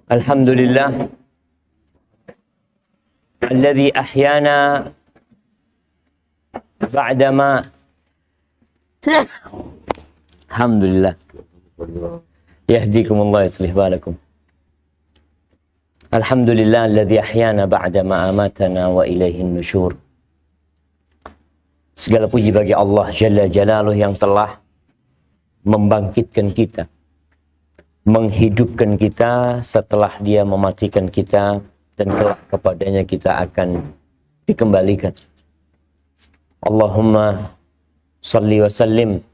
Alhamdulillah alladzi ahyana ba'dama Alhamdulillah yahdikumullah yuslih balakum. Alhamdulillah alladzi ahyana ba'dama amatana wa ilaihin nusyur. Segala puji bagi Allah Jalla Jalaluh yang telah membangkitkan kita, menghidupkan kita setelah Dia mematikan kita, dan kelak kepadanya kita akan dikembalikan. Allahumma salli wa sallim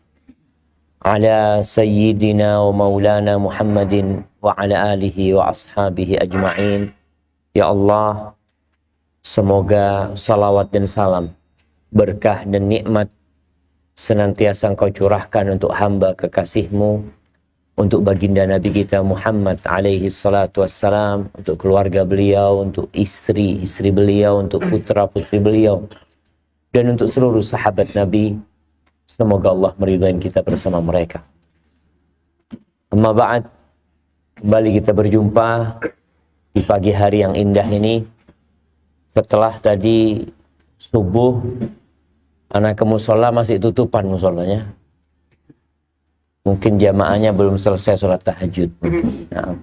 ala sayyidina wa maulana Muhammadin wa ala alihi wa ashabihi ajma'in. Ya Allah, semoga salawat dan salam, berkah dan nikmat senantiasa Engkau curahkan untuk hamba kekasih-Mu, untuk baginda Nabi kita Muhammad alaihi salatu wassalam, untuk keluarga beliau, untuk istri-istri beliau, untuk putra-putri beliau, dan untuk seluruh sahabat Nabi. Semoga Allah meridai kita bersama mereka. Amma ba'd, kembali kita berjumpa di pagi hari yang indah ini. Setelah tadi subuh, anak ke musola masih tutupan musolanya. Mungkin jamaahnya belum selesai sholat tahajud. Nah,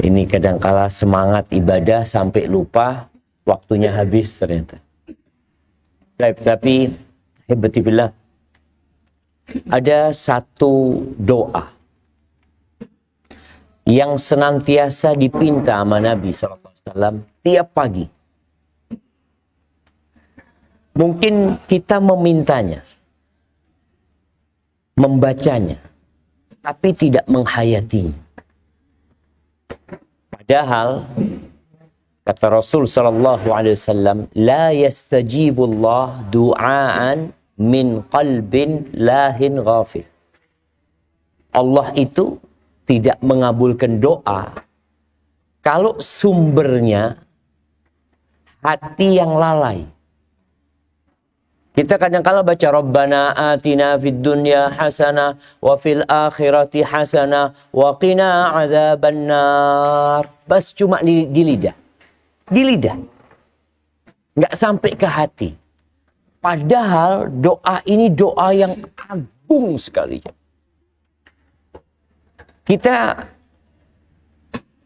ini kadangkala semangat ibadah sampai lupa waktunya habis ternyata. Tapi hebatillah, ada satu doa yang senantiasa dipinta sama Nabi SAW tiap pagi. Mungkin kita memintanya, membacanya, tapi tidak menghayatinya. Padahal kata Rasul sallallahu alaihi wasallam, la yastajibullah du'aan min qalbin lahin ghafil. Allah itu tidak mengabulkan doa kalau sumbernya hati yang lalai. Kita kadang-kala baca Rabbana atina fid dunya hasanah wa fil akhirati hasanah wa qina adzabannar. Bas cuma di lidah. Di lidah. Enggak sampai ke hati. Padahal doa ini doa yang agung sekali. Kita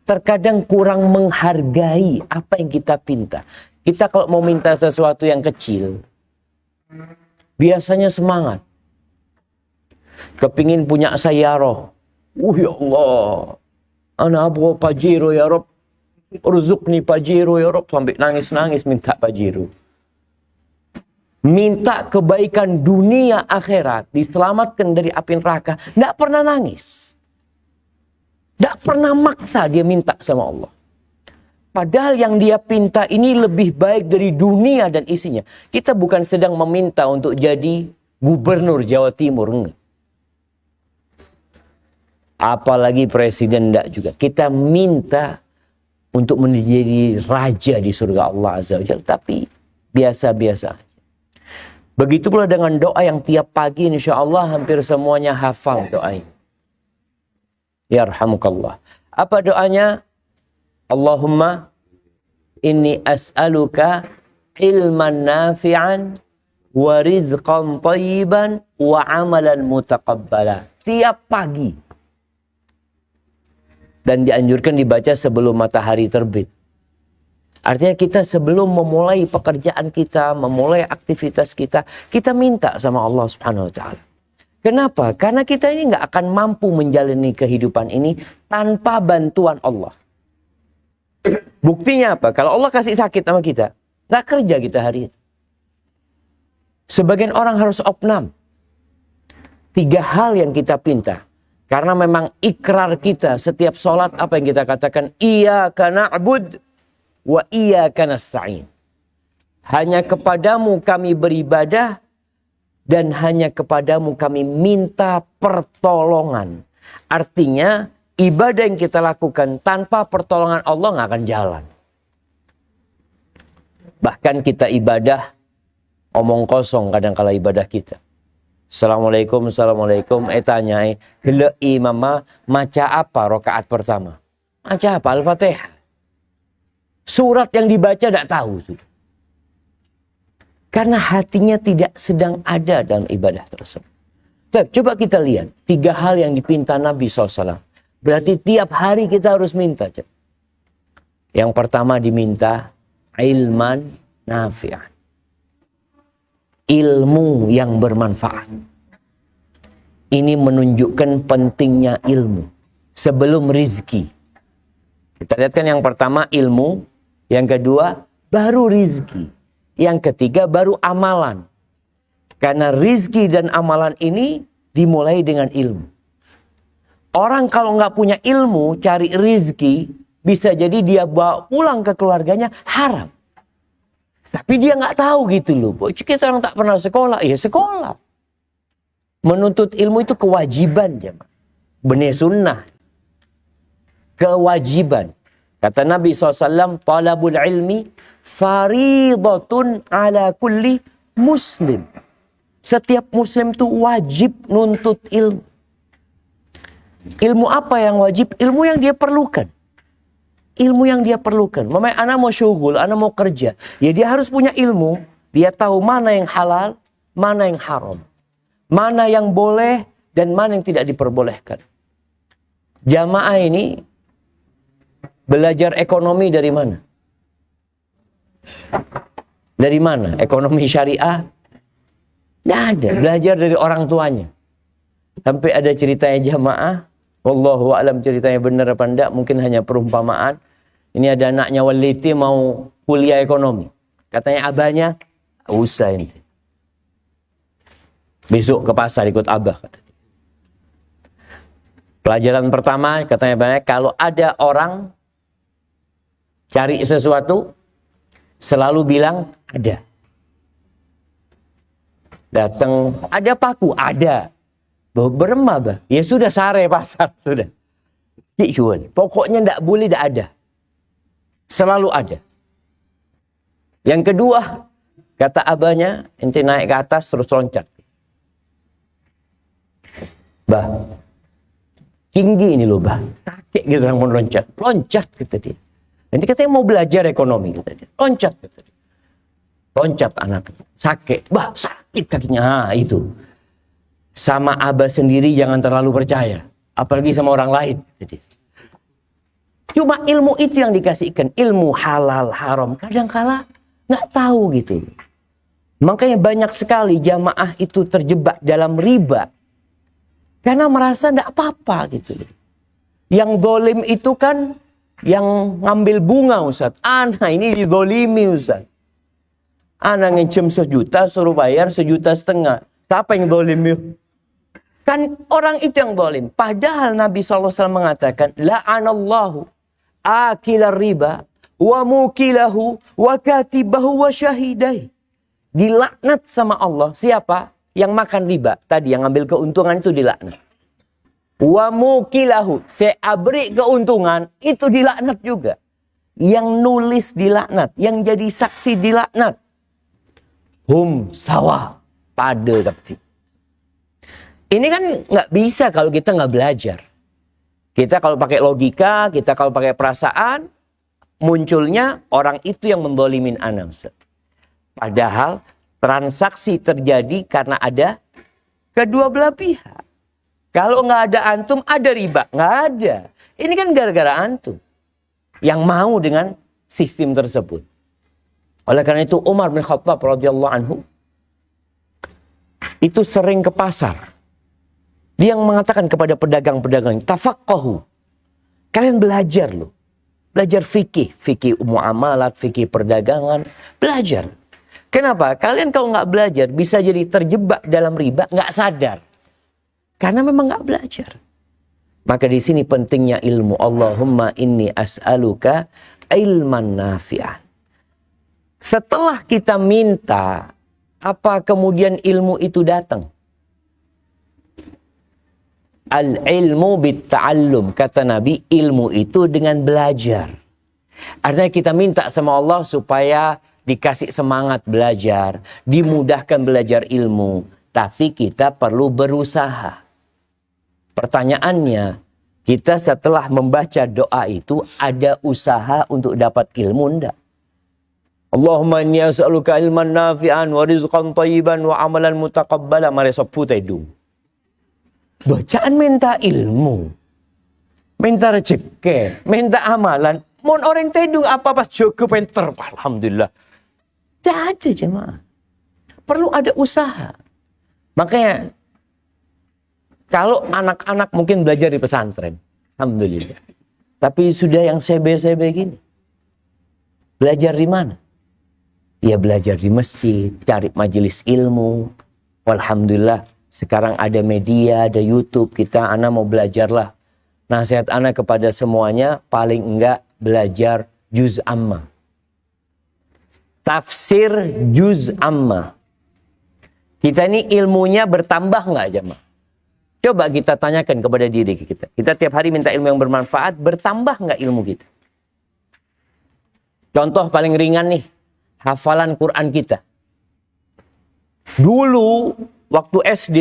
terkadang kurang menghargai apa yang kita pinta. Kita kalau mau minta sesuatu yang kecil, biasanya semangat. Kepingin punya sayyarah. Ya Allah. Ana abgha pajero ya Rabb. Urzuqni pajero ya Rabb. Sampai nangis-nangis minta pajero. Minta kebaikan dunia akhirat. Diselamatkan dari api neraka. Tidak pernah nangis. Tidak pernah maksa dia minta sama Allah. Padahal yang dia pinta ini lebih baik dari dunia dan isinya. Kita bukan sedang meminta untuk jadi gubernur Jawa Timur, enggak. Apalagi presiden, enggak juga. Kita minta untuk menjadi raja di surga Allah Azza wa Jalla. Tapi biasa-biasa. Begitu pula dengan doa yang tiap pagi insya Allah hampir semuanya hafal doa ini. Yarhamukallah. Apa doanya? Allahumma inni as'aluka ilman nafi'an wa rizqan thayyiban wa amalan mutaqabbala. Tiap pagi. Dan dianjurkan dibaca sebelum matahari terbit. Artinya kita sebelum memulai pekerjaan kita, memulai aktivitas kita, kita minta sama Allah Subhanahu wa taala. Kenapa? Karena kita ini nggak akan mampu menjalani kehidupan ini tanpa bantuan Allah. Buktinya apa? Kalau Allah kasih sakit sama kita, nggak kerja kita hari itu. Sebagian orang harus opnam. 3 hal yang kita pinta. Karena memang ikrar kita setiap sholat apa yang kita katakan, iyyaka na'bud wa iyyaka nasta'in. Hanya kepadamu kami beribadah dan hanya kepadamu kami minta pertolongan. Artinya ibadah yang kita lakukan tanpa pertolongan Allah nggak akan jalan. Bahkan kita ibadah omong kosong kadang-kala ibadah kita. Assalamualaikum, Assalamualaikum. Tanya, gelek imam maca apa rakaat pertama? Maca apa? Al-Fatihah. Surat yang dibaca tidak tahu. Sudah. Karena hatinya tidak sedang ada dalam ibadah tersebut. Coba kita lihat 3 hal yang dipinta Nabi SAW. Berarti tiap hari kita harus minta. Yang pertama diminta ilman nafi'an. Ilmu yang bermanfaat. Ini menunjukkan pentingnya ilmu sebelum rizki. Kita lihatkan yang pertama ilmu, yang kedua baru rizki, yang ketiga baru amalan. Karena rizki dan amalan ini dimulai dengan ilmu. Orang kalau nggak punya ilmu cari rizki, bisa jadi dia bawa pulang ke keluarganya haram. Tapi dia nggak tahu gitu loh. Kita orang tak pernah sekolah. Ya sekolah. Menuntut ilmu itu kewajiban. Benih sunnah. Kewajiban. Kata Nabi SAW, talabul ilmi faridatun ala kulli muslim. Setiap muslim itu wajib nuntut ilmu. Ilmu apa yang wajib? Ilmu yang dia perlukan. Ilmu yang dia perlukan. Memang anak mau syughul, anak mau kerja. Ya dia harus punya ilmu. Dia tahu mana yang halal, mana yang haram. Mana yang boleh dan mana yang tidak diperbolehkan. Jamaah ini belajar ekonomi dari mana? Dari mana? Ekonomi syariah? Tidak ada. Belajar dari orang tuanya. Sampai ada ceritanya jamaah. Wallahu a'lam ceritanya benar apa enggak. Mungkin hanya perumpamaan. Ini ada anaknya waliti mau kuliah ekonomi. Katanya abahnya, usah ente. Besok ke pasar ikut abah. Katanya. Pelajaran pertama katanya abahnya, kalau ada orang cari sesuatu, selalu bilang ada. Datang, ada paku? Ada. Beremah bah. Ya sudah sare pasar. Sudah. Dijual. Pokoknya tidak boleh tidak ada. Selalu ada. Yang kedua, kata abahnya, ente naik ke atas terus loncat. Bah, tinggi ini loh bah. Sakit gitu orang mau loncat. Loncat kata dia. Nanti katanya mau belajar ekonomi kata dia. Loncat kata dia. Loncat anak. Sakit. Bah, sakit kakinya. Nah, itu. Sama abah sendiri jangan terlalu percaya. Apalagi sama orang lain. Kata dia. Cuma ilmu itu yang dikasihkan. Ilmu halal, haram. Kadang-kala nggak tahu gitu. Makanya banyak sekali jamaah itu terjebak dalam riba. Karena merasa nggak apa-apa gitu. Yang zalim itu kan yang ngambil bunga Ustaz. Anak ini dizalimi Ustaz. Anak ngencem 1 juta suruh bayar 1,5 juta. Siapa yang zalim yuk? Kan orang itu yang zalim. Padahal Nabi SAW mengatakan, la'anallahu akilar riba wa mukilahu wa katibahu wa syahidai. Dilaknat sama Allah. Siapa? Yang makan riba. Tadi yang ngambil keuntungan itu dilaknat. Wa mukilahu. Seabrik keuntungan itu dilaknat juga. Yang nulis dilaknat. Yang jadi saksi dilaknat. Hum sawa. Pada tapi. Ini kan nggak bisa kalau kita nggak belajar. Kita kalau pakai logika, kita kalau pakai perasaan, munculnya orang itu yang mendolimin anak. Padahal transaksi terjadi karena ada kedua belah pihak. Kalau nggak ada antum, ada riba. Nggak ada. Ini kan gara-gara antum yang mau dengan sistem tersebut. Oleh karena itu Umar bin Khattab radhiyallahu anhu itu sering ke pasar. Dia yang mengatakan kepada pedagang-pedagang, tafaqahu. Kalian belajar loh. Belajar fikih. Fikih muamalat, fikih perdagangan. Belajar. Kenapa? Kalian kalau nggak belajar bisa jadi terjebak dalam riba, nggak sadar. Karena memang nggak belajar. Maka di sini pentingnya ilmu. Allahumma inni as'aluka ilman nafi'an. Setelah kita minta, apa kemudian ilmu itu datang? Al-ilmu bitta'allum. Kata Nabi, ilmu itu dengan belajar. Artinya kita minta sama Allah supaya dikasih semangat belajar. Dimudahkan belajar ilmu. tapi kita perlu berusaha. Pertanyaannya, kita setelah membaca doa itu ada usaha untuk dapat ilmu enggak? Allahumma inni as'aluka ilman nafi'an wa rizqan thayyiban wa amalan mutaqabbalan. Mari sopu tedung. Bacaan minta ilmu, minta rezeki, minta amalan. Mon orang tedung apa pas jaga pinter. Alhamdulillah. Tidak ada jemaah. Perlu ada usaha. Makanya kalau anak-anak mungkin belajar di pesantren, alhamdulillah. Tapi sudah yang sebe-sebe gini, belajar di mana? Ya belajar di masjid, cari majelis ilmu. Alhamdulillah, sekarang ada media, ada YouTube. Anak mau belajarlah. Nasihat anak kepada semuanya, paling enggak belajar juz amma. Tafsir juz amma. Kita ini ilmunya bertambah enggak jemaah? Coba kita tanyakan kepada diri kita. Kita tiap hari minta ilmu yang bermanfaat, bertambah nggak ilmu kita? Contoh paling ringan nih, hafalan Quran kita. Dulu, waktu SD,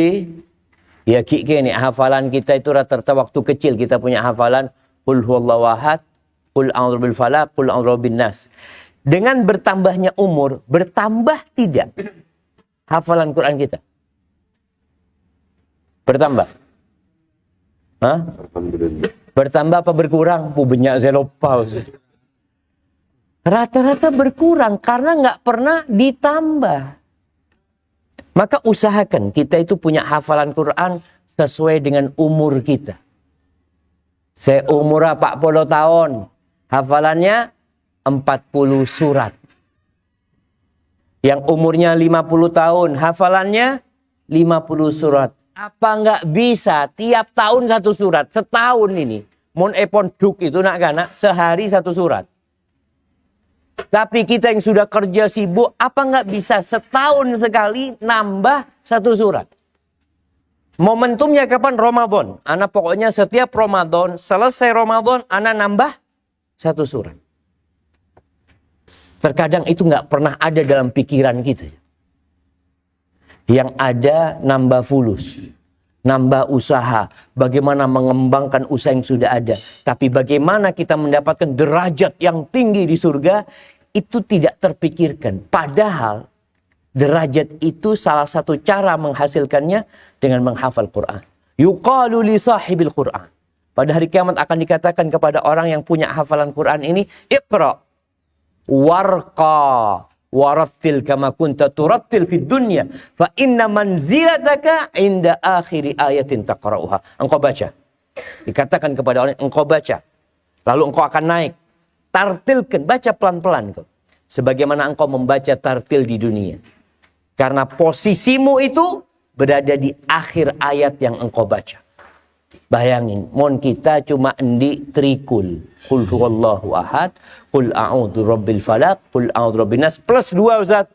ya nih hafalan kita itu rata-rata waktu kecil kita punya hafalan Qul huwallahu ahad, Qul a'udzu bil falaq, Qul a'udzu bin nas. Dengan bertambahnya umur, bertambah tidak hafalan Quran kita? Bertambah? Hah? Bertambah apa berkurang? Banyak saya lupa. Rata-rata berkurang karena nggak pernah ditambah. Maka usahakan kita itu punya hafalan Quran sesuai dengan umur kita. Saya umur 40 tahun. Hafalannya 40 surat. Yang umurnya 50 tahun. Hafalannya 50 surat. Apa nggak bisa tiap tahun satu surat? Setahun ini. Mon epon duk itu nak gana sehari satu surat. Tapi kita yang sudah kerja sibuk, apa nggak bisa setahun sekali nambah satu surat? Momentumnya kapan? Ramadan. Anak pokoknya setiap Ramadan, selesai Ramadan, anak nambah satu surat. Terkadang itu nggak pernah ada dalam pikiran kita. Yang ada nambah fulus, nambah usaha, bagaimana mengembangkan usaha yang sudah ada. Tapi bagaimana kita mendapatkan derajat yang tinggi di surga, itu tidak terpikirkan. Padahal derajat itu salah satu cara menghasilkannya dengan menghafal Quran. Yuqalu li sahibil Quran. Pada hari kiamat akan dikatakan kepada orang yang punya hafalan Quran ini, Iqra warqa warattil kama kunta turattil fid dunya fa inna manzilataka inda akhiri ayatin taqra'uha. Engkau baca. Dikatakan kepada orang, engkau baca. Lalu engkau akan naik. Tartilkan, baca pelan-pelan engkau. Sebagaimana engkau membaca tartil di dunia. Karena posisimu itu berada di akhir ayat yang engkau baca. Bayangin, mon kita cuma endi trikul. Qul huwallahu ahad, Qul a'udzu rabbil falaq, Qul a'udzu rabbin nas plus 2 Ustaz.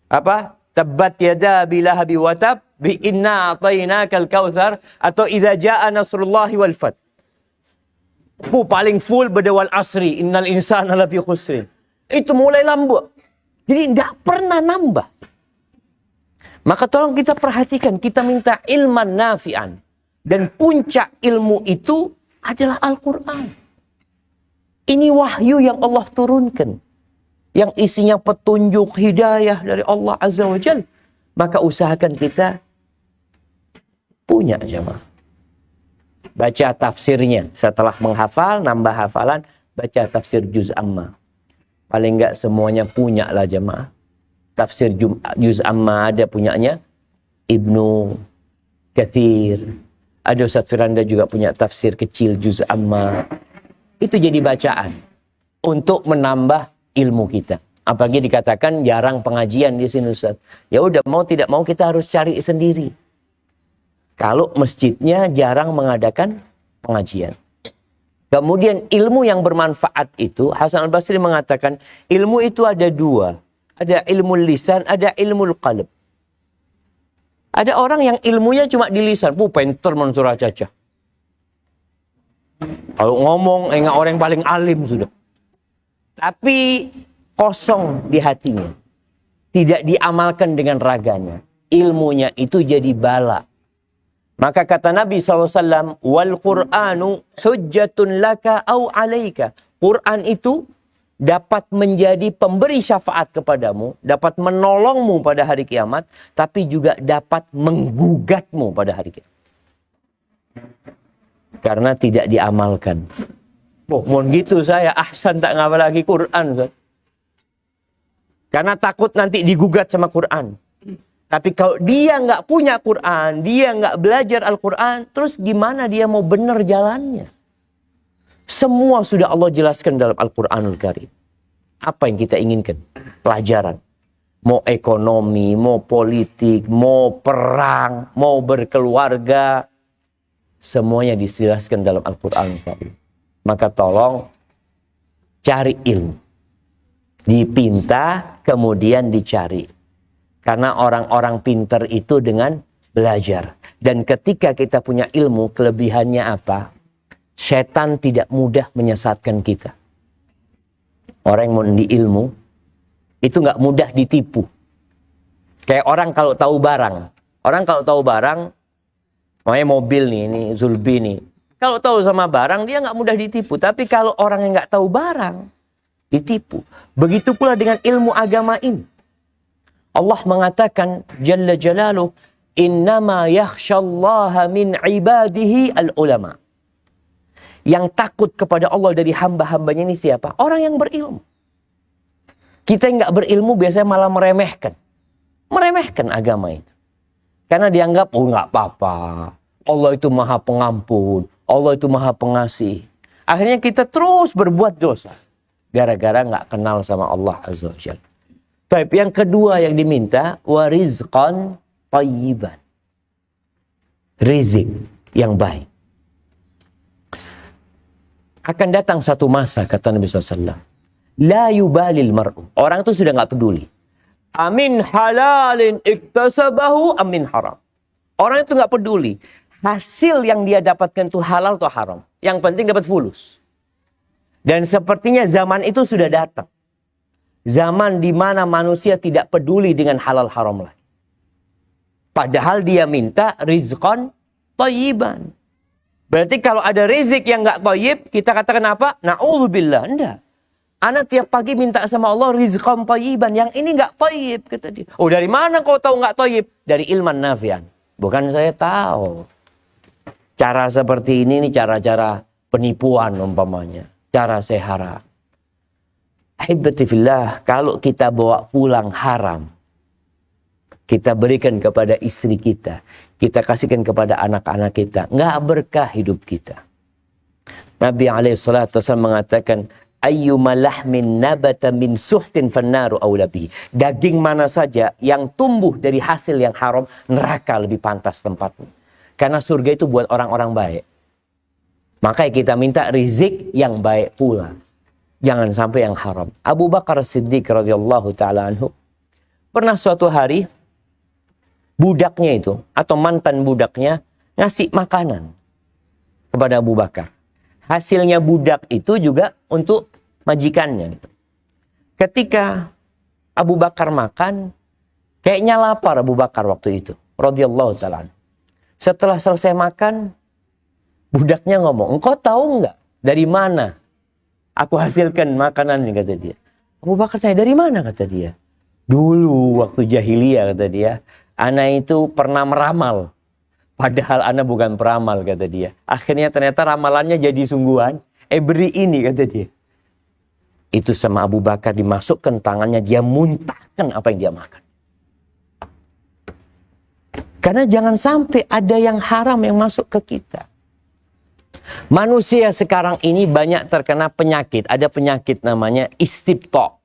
Apa? Tabbat yada bilahabi wa tab bi inna a'tainakal kautsar atau idza jaa nasrullahi wal fath. Paling full berdawal asri innal insana lafi khusrin. Itu mulai lambat. Jadi tidak pernah nambah. Maka tolong kita perhatikan, kita minta ilman nafi'an. Dan puncak ilmu itu adalah Al-Quran. Ini wahyu yang Allah turunkan. Yang isinya petunjuk hidayah dari Allah Azza wa Jalla. Maka usahakan kita punya jemaah. Baca tafsirnya. Setelah menghafal, nambah hafalan. Baca tafsir juz amma. Paling enggak semuanya punya lah jemaah. Tafsir juz amma ada punyanya Ibnu Katsir. Ada Ustaz Firanda juga punya tafsir kecil juz amma. Itu jadi bacaan untuk menambah ilmu kita. Apalagi dikatakan jarang pengajian di sini Ustaz. Ya udah mau tidak mau kita harus cari sendiri. Kalau masjidnya jarang mengadakan pengajian. Kemudian ilmu yang bermanfaat itu, Hasan Al-Basri mengatakan ilmu itu ada 2. Ada ilmu lisan, ada ilmu qalb. Ada orang yang ilmunya cuma di lisan. Pinter mensurah cacah. Kalau ngomong, enggak orang yang paling alim sudah. Tapi kosong di hatinya. Tidak diamalkan dengan raganya. ilmunya itu jadi bala. Maka kata Nabi SAW, wal Qur'anu hujjatun laka au alaika. Quran itu dapat menjadi pemberi syafaat kepadamu, dapat menolongmu pada hari kiamat, tapi juga dapat menggugatmu pada hari kiamat. Karena tidak diamalkan. Oh, mohon gitu saya ahsan tak ngapa lagi Quran. Ustaz. Karena takut nanti digugat sama Quran. Tapi kalau dia nggak punya Quran, dia nggak belajar Al-Quran, terus gimana dia mau benar jalannya? Semua sudah Allah jelaskan dalam Al-Quranul Karim. Apa yang kita inginkan? Pelajaran. Mau ekonomi, mau politik, mau perang, mau berkeluarga. Semuanya dijelaskan dalam Al-Quranul Karim. Maka tolong cari ilmu. Dipinta, kemudian dicari. Karena orang-orang pintar itu dengan belajar. Dan ketika kita punya ilmu, kelebihannya apa? Setan tidak mudah menyesatkan kita. Orang yang mau di ilmu, itu nggak mudah ditipu. Kayak orang kalau tahu barang. Orang kalau tahu barang, makanya mobil nih, ini Zulbi nih. Kalau tahu sama barang, dia nggak mudah ditipu. Tapi kalau orang yang nggak tahu barang, ditipu. Begitu pula dengan ilmu agama ini. Allah mengatakan Jalla Jalaluh, innama yakhshallaha min ibadihi al-ulama. Yang takut kepada Allah dari hamba-hambanya ini siapa? Orang yang berilmu. Kita yang nggak berilmu biasanya malah meremehkan. Meremehkan agama itu. Karena dianggap, oh nggak apa-apa. Allah itu maha pengampun. Allah itu maha pengasih. Akhirnya kita terus berbuat dosa. Gara-gara nggak kenal sama Allah Azza wa Jalla. Tapi yang kedua yang diminta, warizqan thayyiban. Rizik yang baik. Akan datang satu masa, kata Nabi SAW. La yubalil mar'u. Orang itu sudah nggak peduli. Amin halalin iktasabahu amin haram. Orang itu nggak peduli. Hasil yang dia dapatkan itu halal atau haram. Yang penting dapat fulus. Dan sepertinya zaman itu sudah datang. Zaman di mana manusia tidak peduli dengan halal haram lagi. Padahal dia minta rizqan thayyiban. Berarti kalau ada rizq yang nggak thayyib, kita katakan apa? Na'udzubillah. Enggak. Anak tiap pagi minta sama Allah rizqan thayyiban. Yang ini nggak thayyib, kata dia. Oh, dari mana kau tahu nggak thayyib? Dari ilman nafian. Bukan saya tahu. Cara seperti ini cara-cara penipuan umpamanya. Cara sehara. Ahibati fillah, kalau kita bawa pulang haram, kita berikan kepada istri kita, kita kasihkan kepada anak-anak kita, nggak berkah hidup kita. Nabi SAW mengatakan, ayyuma lahmin nabata min suhtin fannaru awla bihi. Daging mana saja yang tumbuh dari hasil yang haram, neraka lebih pantas tempatnya. Karena surga itu buat orang-orang baik. Makanya kita minta rizik yang baik pula. Jangan sampai yang haram. Abu Bakar Siddiq radhiyallahu ta'ala anhu. Pernah suatu hari, budaknya itu, atau mantan budaknya, ngasih makanan kepada Abu Bakar. Hasilnya budak itu juga untuk majikannya. Ketika Abu Bakar makan, kayaknya lapar Abu Bakar waktu itu. Radhiyallahu ta'ala anhu. Setelah selesai makan, budaknya ngomong, engkau tahu nggak dari mana aku hasilkan makanan ini, kata dia. Abu Bakar saya, dari mana, kata dia. Dulu waktu jahiliyah, kata dia, ana itu pernah meramal. Padahal ana bukan peramal, kata dia. Akhirnya ternyata ramalannya jadi sungguhan. Beri ini, kata dia. Itu sama Abu Bakar dimasukkan tangannya, dia muntahkan apa yang dia makan. Karena jangan sampai ada yang haram yang masuk ke kita. Manusia sekarang ini banyak terkena penyakit. Ada penyakit namanya istibta.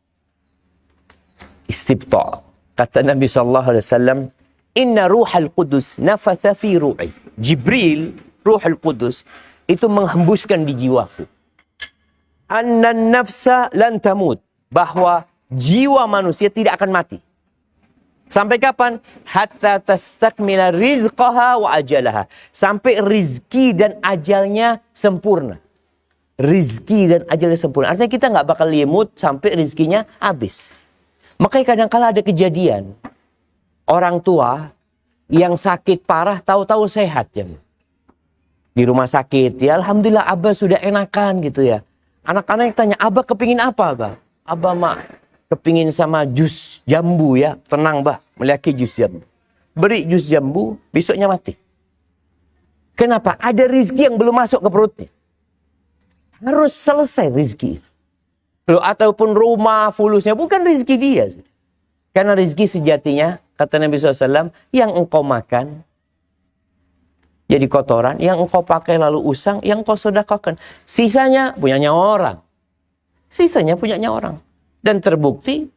Istibta. Kata Nabi SAW, Inna ruhal qudus nafatha fi ru'i. Jibril, ruhul qudus, itu menghembuskan di jiwaku. Annan nafsa lan tamut. Bahwa jiwa manusia tidak akan mati. Sampai kapan? Hatta tastakmila rizqaha wa ajalaha. Sampai rizki dan ajalnya sempurna. Rizki dan ajalnya sempurna. Artinya kita nggak bakal limut sampai rizkinya habis. Makanya kadang-kala ada kejadian. Orang tua Yang sakit parah tahu-tahu sehat ya. Di rumah sakit ya, alhamdulillah Abah sudah enakan gitu ya. Anak-anak tanya, Abah kepingin apa Abah? Abah mak kepingin sama jus jambu ya. Tenang bah, meliaki jus jambu. Beri jus jambu, besoknya mati. Kenapa? Ada rizki yang belum masuk ke perutnya. Harus selesai rizki. Loh, ataupun rumah fulusnya, bukan rizki dia. Karena rizki sejatinya, kata Nabi SAW, yang engkau makan, jadi kotoran, yang engkau pakai lalu usang, yang engkau sedekahkan. Sisanya punyanya orang. Sisanya punyanya orang. Dan terbukti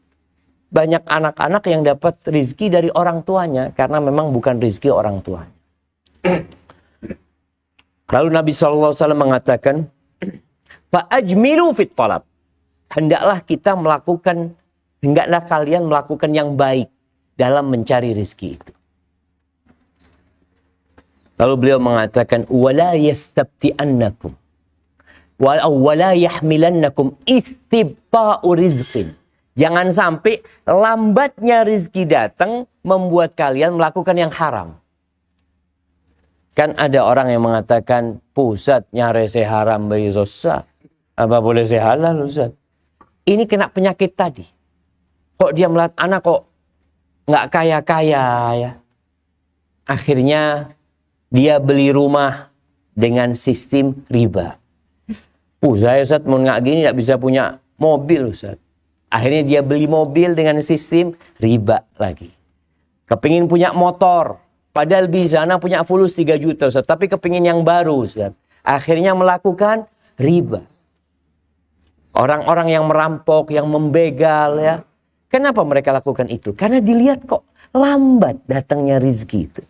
banyak anak-anak yang dapat rizki dari orang tuanya. Karena memang bukan rizki orang tuanya. Lalu Nabi SAW mengatakan, Fa'ajmilu fit talab. Hendaklah kita melakukan, hendaklah kalian melakukan yang baik dalam mencari rizki itu. Lalu beliau mengatakan, wala yastabti'annakum wala yahmilannakum istibta'u rizqin. Jangan sampai lambatnya rizki datang membuat kalian melakukan yang haram. Kan ada orang yang mengatakan, Ustaz nyari saya haram bagi dosa. Apa boleh saya halal Ustaz? Ini kena penyakit tadi. Kok dia melihat anak kok nggak kaya-kaya ya. Akhirnya dia beli rumah dengan sistem riba. Saya Ustaz mau nggak gini nggak bisa punya mobil Ustaz. Akhirnya dia beli mobil dengan sistem riba lagi. Kepingin punya motor. Padahal bisa anak punya fulus 3 juta Ustaz. Tapi kepingin yang baru Ustaz. Akhirnya melakukan riba. Orang-orang yang merampok, yang membegal ya. Kenapa mereka lakukan itu? Karena dilihat kok lambat datangnya rizki itu.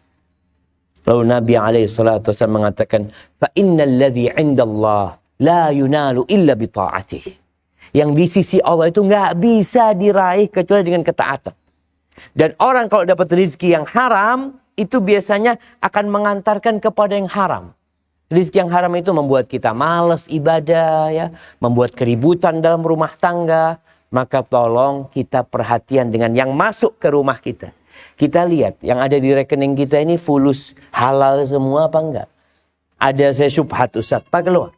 Lalu Nabi SAW mengatakan, فَإِنَّ الَّذِي عِنْدَ اللَّهِ لَا يُنَالُ إِلَّا بِطَاعَتِهِ. Yang di sisi Allah itu nggak bisa diraih kecuali dengan ketaatan. Dan orang kalau dapat rizki yang haram, itu biasanya akan mengantarkan kepada yang haram. Rizki yang haram itu membuat kita malas ibadah, ya, membuat keributan dalam rumah tangga. Maka tolong kita perhatian dengan yang masuk ke rumah kita. Kita lihat yang ada di rekening kita ini fulus halal semua apa enggak? Ada saya syubhat Ustaz, Pak keluar.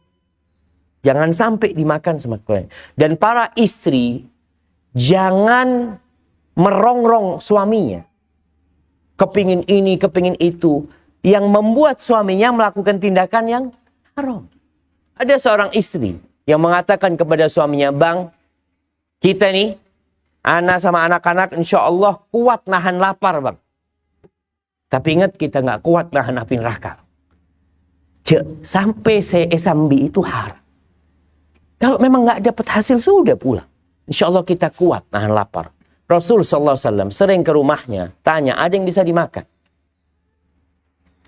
Jangan sampai dimakan sama klien. Dan para istri jangan merongrong suaminya. Kepingin ini, kepingin itu. Yang membuat suaminya melakukan tindakan yang haram. Ada seorang istri yang mengatakan kepada suaminya, Bang, kita nih, anak sama anak-anak insya Allah kuat nahan lapar Bang. Tapi ingat kita nggak kuat nahan api neraka. Sampai saya esambi itu haram. Kalau memang nggak dapat hasil sudah pulang. Insya Allah kita kuat nahan lapar. Rasul SAW sering ke rumahnya, tanya ada yang bisa dimakan.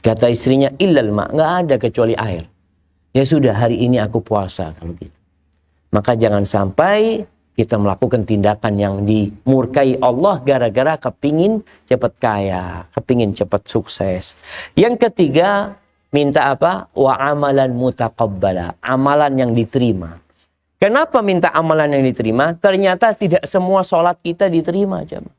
Kata istrinya, illal ma', nggak ada kecuali air. Ya sudah, hari ini aku puasa kalau gitu. Maka jangan sampai kita melakukan tindakan yang dimurkai Allah gara-gara kepingin cepat kaya, kepingin cepat sukses. Yang ketiga, minta apa? Wa amalan mutaqabbala, amalan yang diterima. Kenapa minta amalan yang diterima? Ternyata tidak semua sholat kita diterima, jemaah.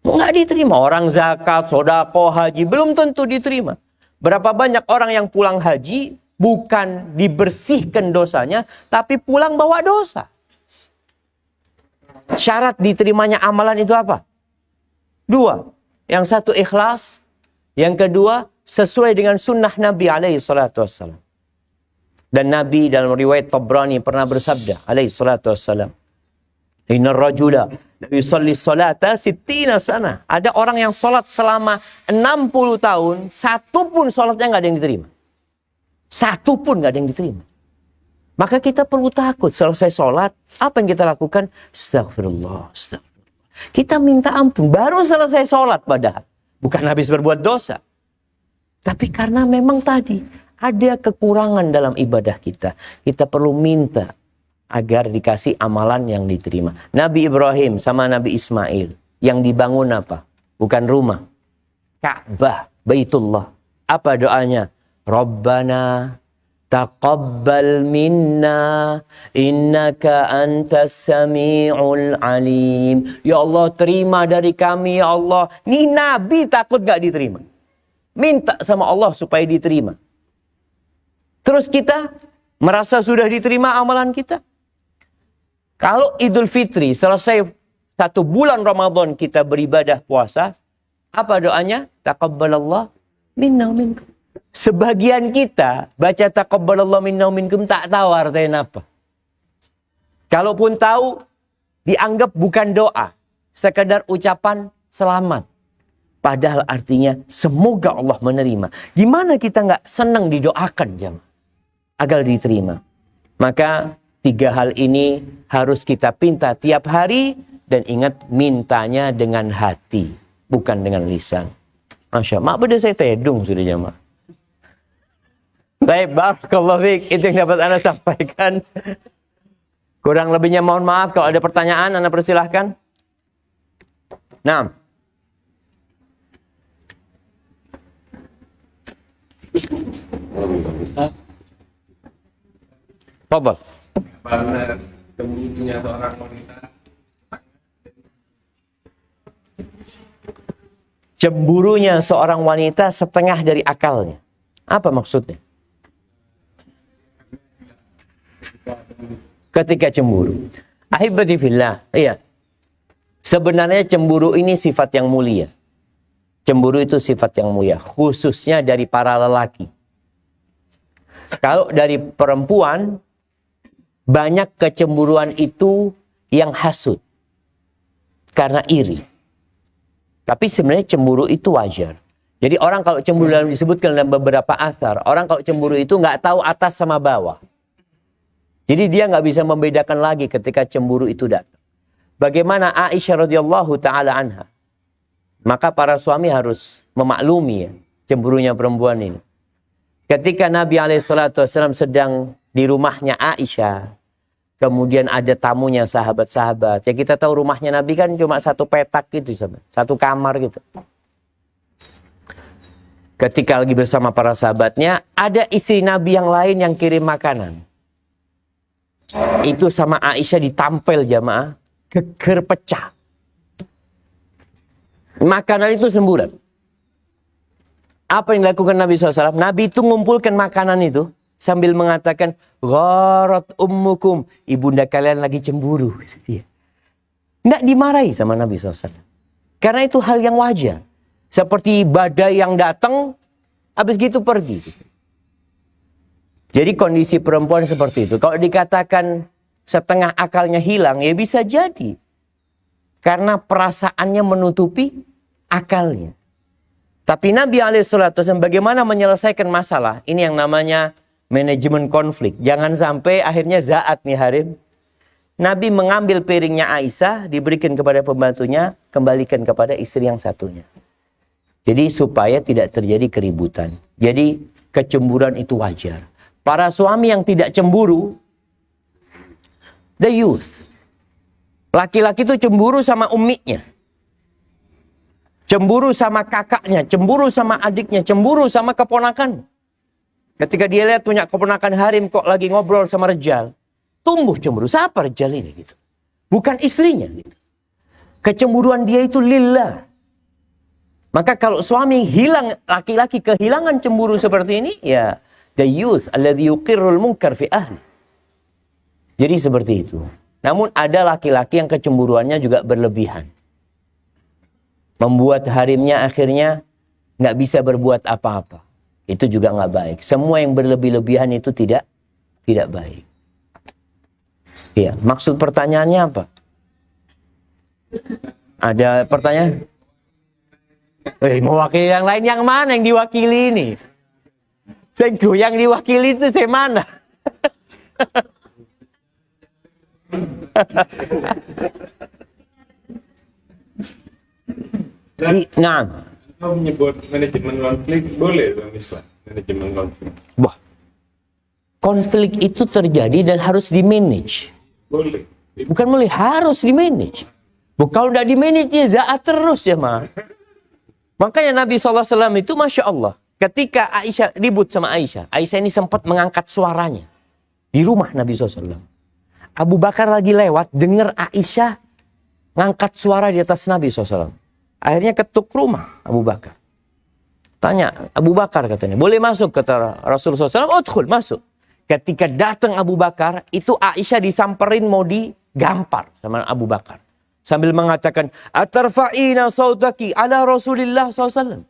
Nggak diterima. Orang zakat, sodako, haji belum tentu diterima. Berapa banyak orang yang pulang haji bukan dibersihkan dosanya, tapi pulang bawa dosa. Syarat diterimanya amalan itu apa? 2. Yang satu ikhlas, yang kedua sesuai dengan sunnah Nabi SAW. Dan Nabi dalam riwayat Tabrani pernah bersabda SAW, Inna rajula yusalli salata sittina sana. Ada orang yang sholat selama 60 tahun, satu pun sholatnya nggak ada yang diterima. Satu pun nggak ada yang diterima. Maka kita perlu takut selesai sholat, apa yang kita lakukan? Astagfirullah, astagfirullah. Kita minta ampun, baru selesai sholat padahal. Bukan habis berbuat dosa. Tapi karena memang tadi ada kekurangan dalam ibadah kita. Kita perlu minta agar dikasih amalan yang diterima. Nabi Ibrahim sama Nabi Ismail yang dibangun apa? Bukan rumah. Ka'bah, Baitullah. Apa doanya? Rabbana Taqabbal minna innaka antas sami'ul alim. Ya Allah, terima dari kami ya Allah. Nih Nabi takut gak diterima. Minta sama Allah supaya diterima. Terus kita merasa sudah diterima amalan kita. Kalau Idul Fitri selesai 1 bulan Ramadan kita beribadah puasa, apa doanya? Taqabbalallah minna minkum. Sebagian kita baca taqabbalallahu minna minkum tak tahu artinya apa. Kalaupun tahu, dianggap bukan doa, sekedar ucapan selamat. Padahal artinya semoga Allah menerima. Gimana kita nggak senang didoakan jemaah agar diterima? Maka 3 hal ini harus kita pinta tiap hari, dan ingat mintanya dengan hati, bukan dengan lisan. Masya Allah, beda saya tedung sudah jemaah. Baik, barakallahu fiik. Itu yang dapat Anda sampaikan. Kurang lebihnya mohon maaf. Kalau ada pertanyaan, Anda persilahkan. Nah. Fadhal. Karena cemburunya seorang wanita. Cemburunya seorang wanita setengah dari akalnya. Apa maksudnya? Ketika cemburu. Ahibati fillah. Iya. Sebenarnya cemburu ini sifat yang mulia. Cemburu itu sifat yang mulia. Khususnya dari para lelaki. Kalau dari perempuan, banyak kecemburuan itu yang hasud. Karena iri. Tapi sebenarnya cemburu itu wajar. Jadi orang kalau cemburu, dalam disebutkan dalam beberapa athar, orang kalau cemburu itu nggak tahu atas sama bawah. Jadi dia nggak bisa membedakan lagi ketika cemburu itu datang. Bagaimana Aisyah radhiyallahu taala anha. Maka para suami harus memaklumi ya, cemburunya perempuan ini. Ketika Nabi SAW sedang di rumahnya Aisyah, kemudian ada tamunya sahabat-sahabat. Ya kita tahu rumahnya Nabi kan cuma 1 petak gitu, 1 kamar gitu. Ketika lagi bersama para sahabatnya, ada istri Nabi yang lain yang kirim makanan. Itu sama Aisyah ditampel jamaah, geger pecah. Makanan itu semburat. Apa yang dilakukan Nabi SAW? Nabi itu ngumpulkan makanan itu sambil mengatakan, gharat ummukum, ibunda kalian lagi cemburu. Nggak dimarahi sama Nabi SAW. Karena itu hal yang wajar. Seperti badai yang datang, habis gitu pergi. Jadi kondisi perempuan seperti itu. Kalau dikatakan setengah akalnya hilang, ya bisa jadi. Karena perasaannya menutupi akalnya. Tapi Nabi SAW bagaimana menyelesaikan masalah? Ini yang namanya manajemen konflik. Jangan sampai akhirnya zaat nih Harim. Nabi mengambil piringnya Aisyah, diberikan kepada pembantunya, kembalikan kepada istri yang satunya. Jadi supaya tidak terjadi keributan. Jadi kecemburuan itu wajar. Para suami yang tidak cemburu, the youth. Laki-laki itu cemburu sama umminya. Cemburu sama kakaknya, cemburu sama adiknya, cemburu sama keponakan. Ketika dia lihat punya keponakan Harim kok lagi ngobrol sama Rejal, tumbuh cemburu. Siapa Rejal ini? Gitu. Bukan istrinya. Gitu. Kecemburuan dia itu lillah. Maka kalau suami hilang, laki-laki kehilangan cemburu seperti ini, ya the youth alladhi yuqirrul munkar fi ahli. Jadi seperti itu. Namun ada laki-laki yang kecemburuannya juga berlebihan. Membuat harimnya akhirnya nggak bisa berbuat apa-apa. Itu juga nggak baik. Semua yang berlebih-lebihan itu tidak baik. Iya, maksud pertanyaannya apa? Ada pertanyaan? Mewakili yang lain yang mana yang diwakili ini? Yang diwakili itu saya mana? Nah, Kalau menyebut manajemen konflik boleh dalam Islam, manajemen konflik. Wah, konflik itu terjadi dan harus di-manage. Boleh. Bukan boleh, harus di-manage. Kalau tidak di-manage ya zaat terus ya mah. Makanya Nabi SAW itu Masya Allah. ketika Aisyah ribut sama Aisyah, Aisyah ini sempat mengangkat suaranya di rumah Nabi SAW. Abu Bakar lagi lewat, dengar Aisyah ngangkat suara di atas Nabi SAW. Akhirnya ketuk rumah Abu Bakar. Tanya, Abu Bakar katanya, boleh masuk? Kata Rasulullah SAW, udkhul, masuk. Ketika datang Abu Bakar, itu Aisyah disamperin mau digampar sama Abu Bakar. Sambil mengatakan, atarfa'ina sautaki ala Rasulillah SAW.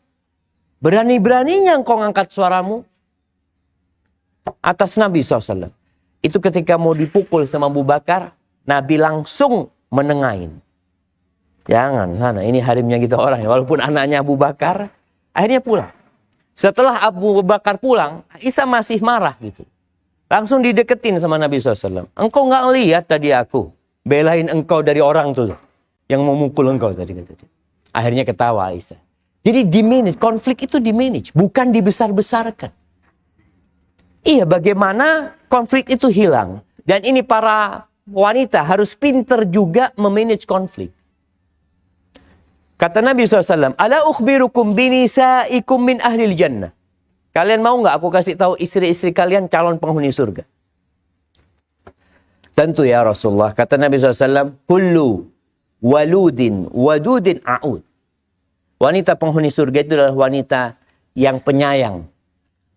Berani-beraninya engkau ngangkat suaramu atas Nabi SAW. Itu ketika mau dipukul sama Abu Bakar, Nabi langsung menengahin. Jangan, sana ini harimnya kita orang. Walaupun anaknya Abu Bakar, akhirnya pulang. Setelah Abu Bakar pulang, Aisyah masih marah gitu. Langsung dideketin sama Nabi SAW. Engkau nggak lihat tadi aku belain engkau dari orang tuh yang mau mukul engkau tadi. Akhirnya ketawa Aisyah. Jadi dimanage, konflik itu dimanage, bukan dibesar-besarkan. Iya, bagaimana konflik itu hilang. Dan ini para wanita harus pinter juga memanage konflik. Kata Nabi SAW, ala ukhbirukum binisaikum min ahlil jannah. Kalian mau nggak aku kasih tahu istri-istri kalian calon penghuni surga? Tentu ya Rasulullah. Kata Nabi SAW, kullu waludin wadudin a'ud. Wanita penghuni surga itu adalah wanita yang penyayang.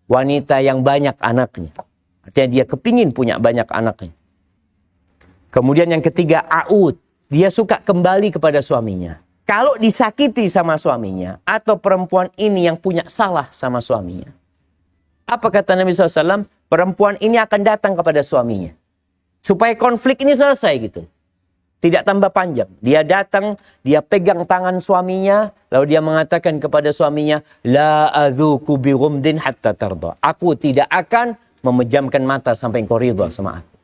Wanita yang banyak anaknya. Artinya dia kepingin punya banyak anaknya. Kemudian yang ketiga, a'ud. Dia suka kembali kepada suaminya. Kalau disakiti sama suaminya, atau perempuan ini yang punya salah sama suaminya. Apa kata Nabi SAW? Perempuan ini akan datang kepada suaminya. Supaya konflik ini selesai gitu. Tidak tambah panjang. Dia datang, dia pegang tangan suaminya, lalu dia mengatakan kepada suaminya, la adzuku bi ghumdin hatta tarda. Aku tidak akan memejamkan mata sampai engkau ridha sama aku.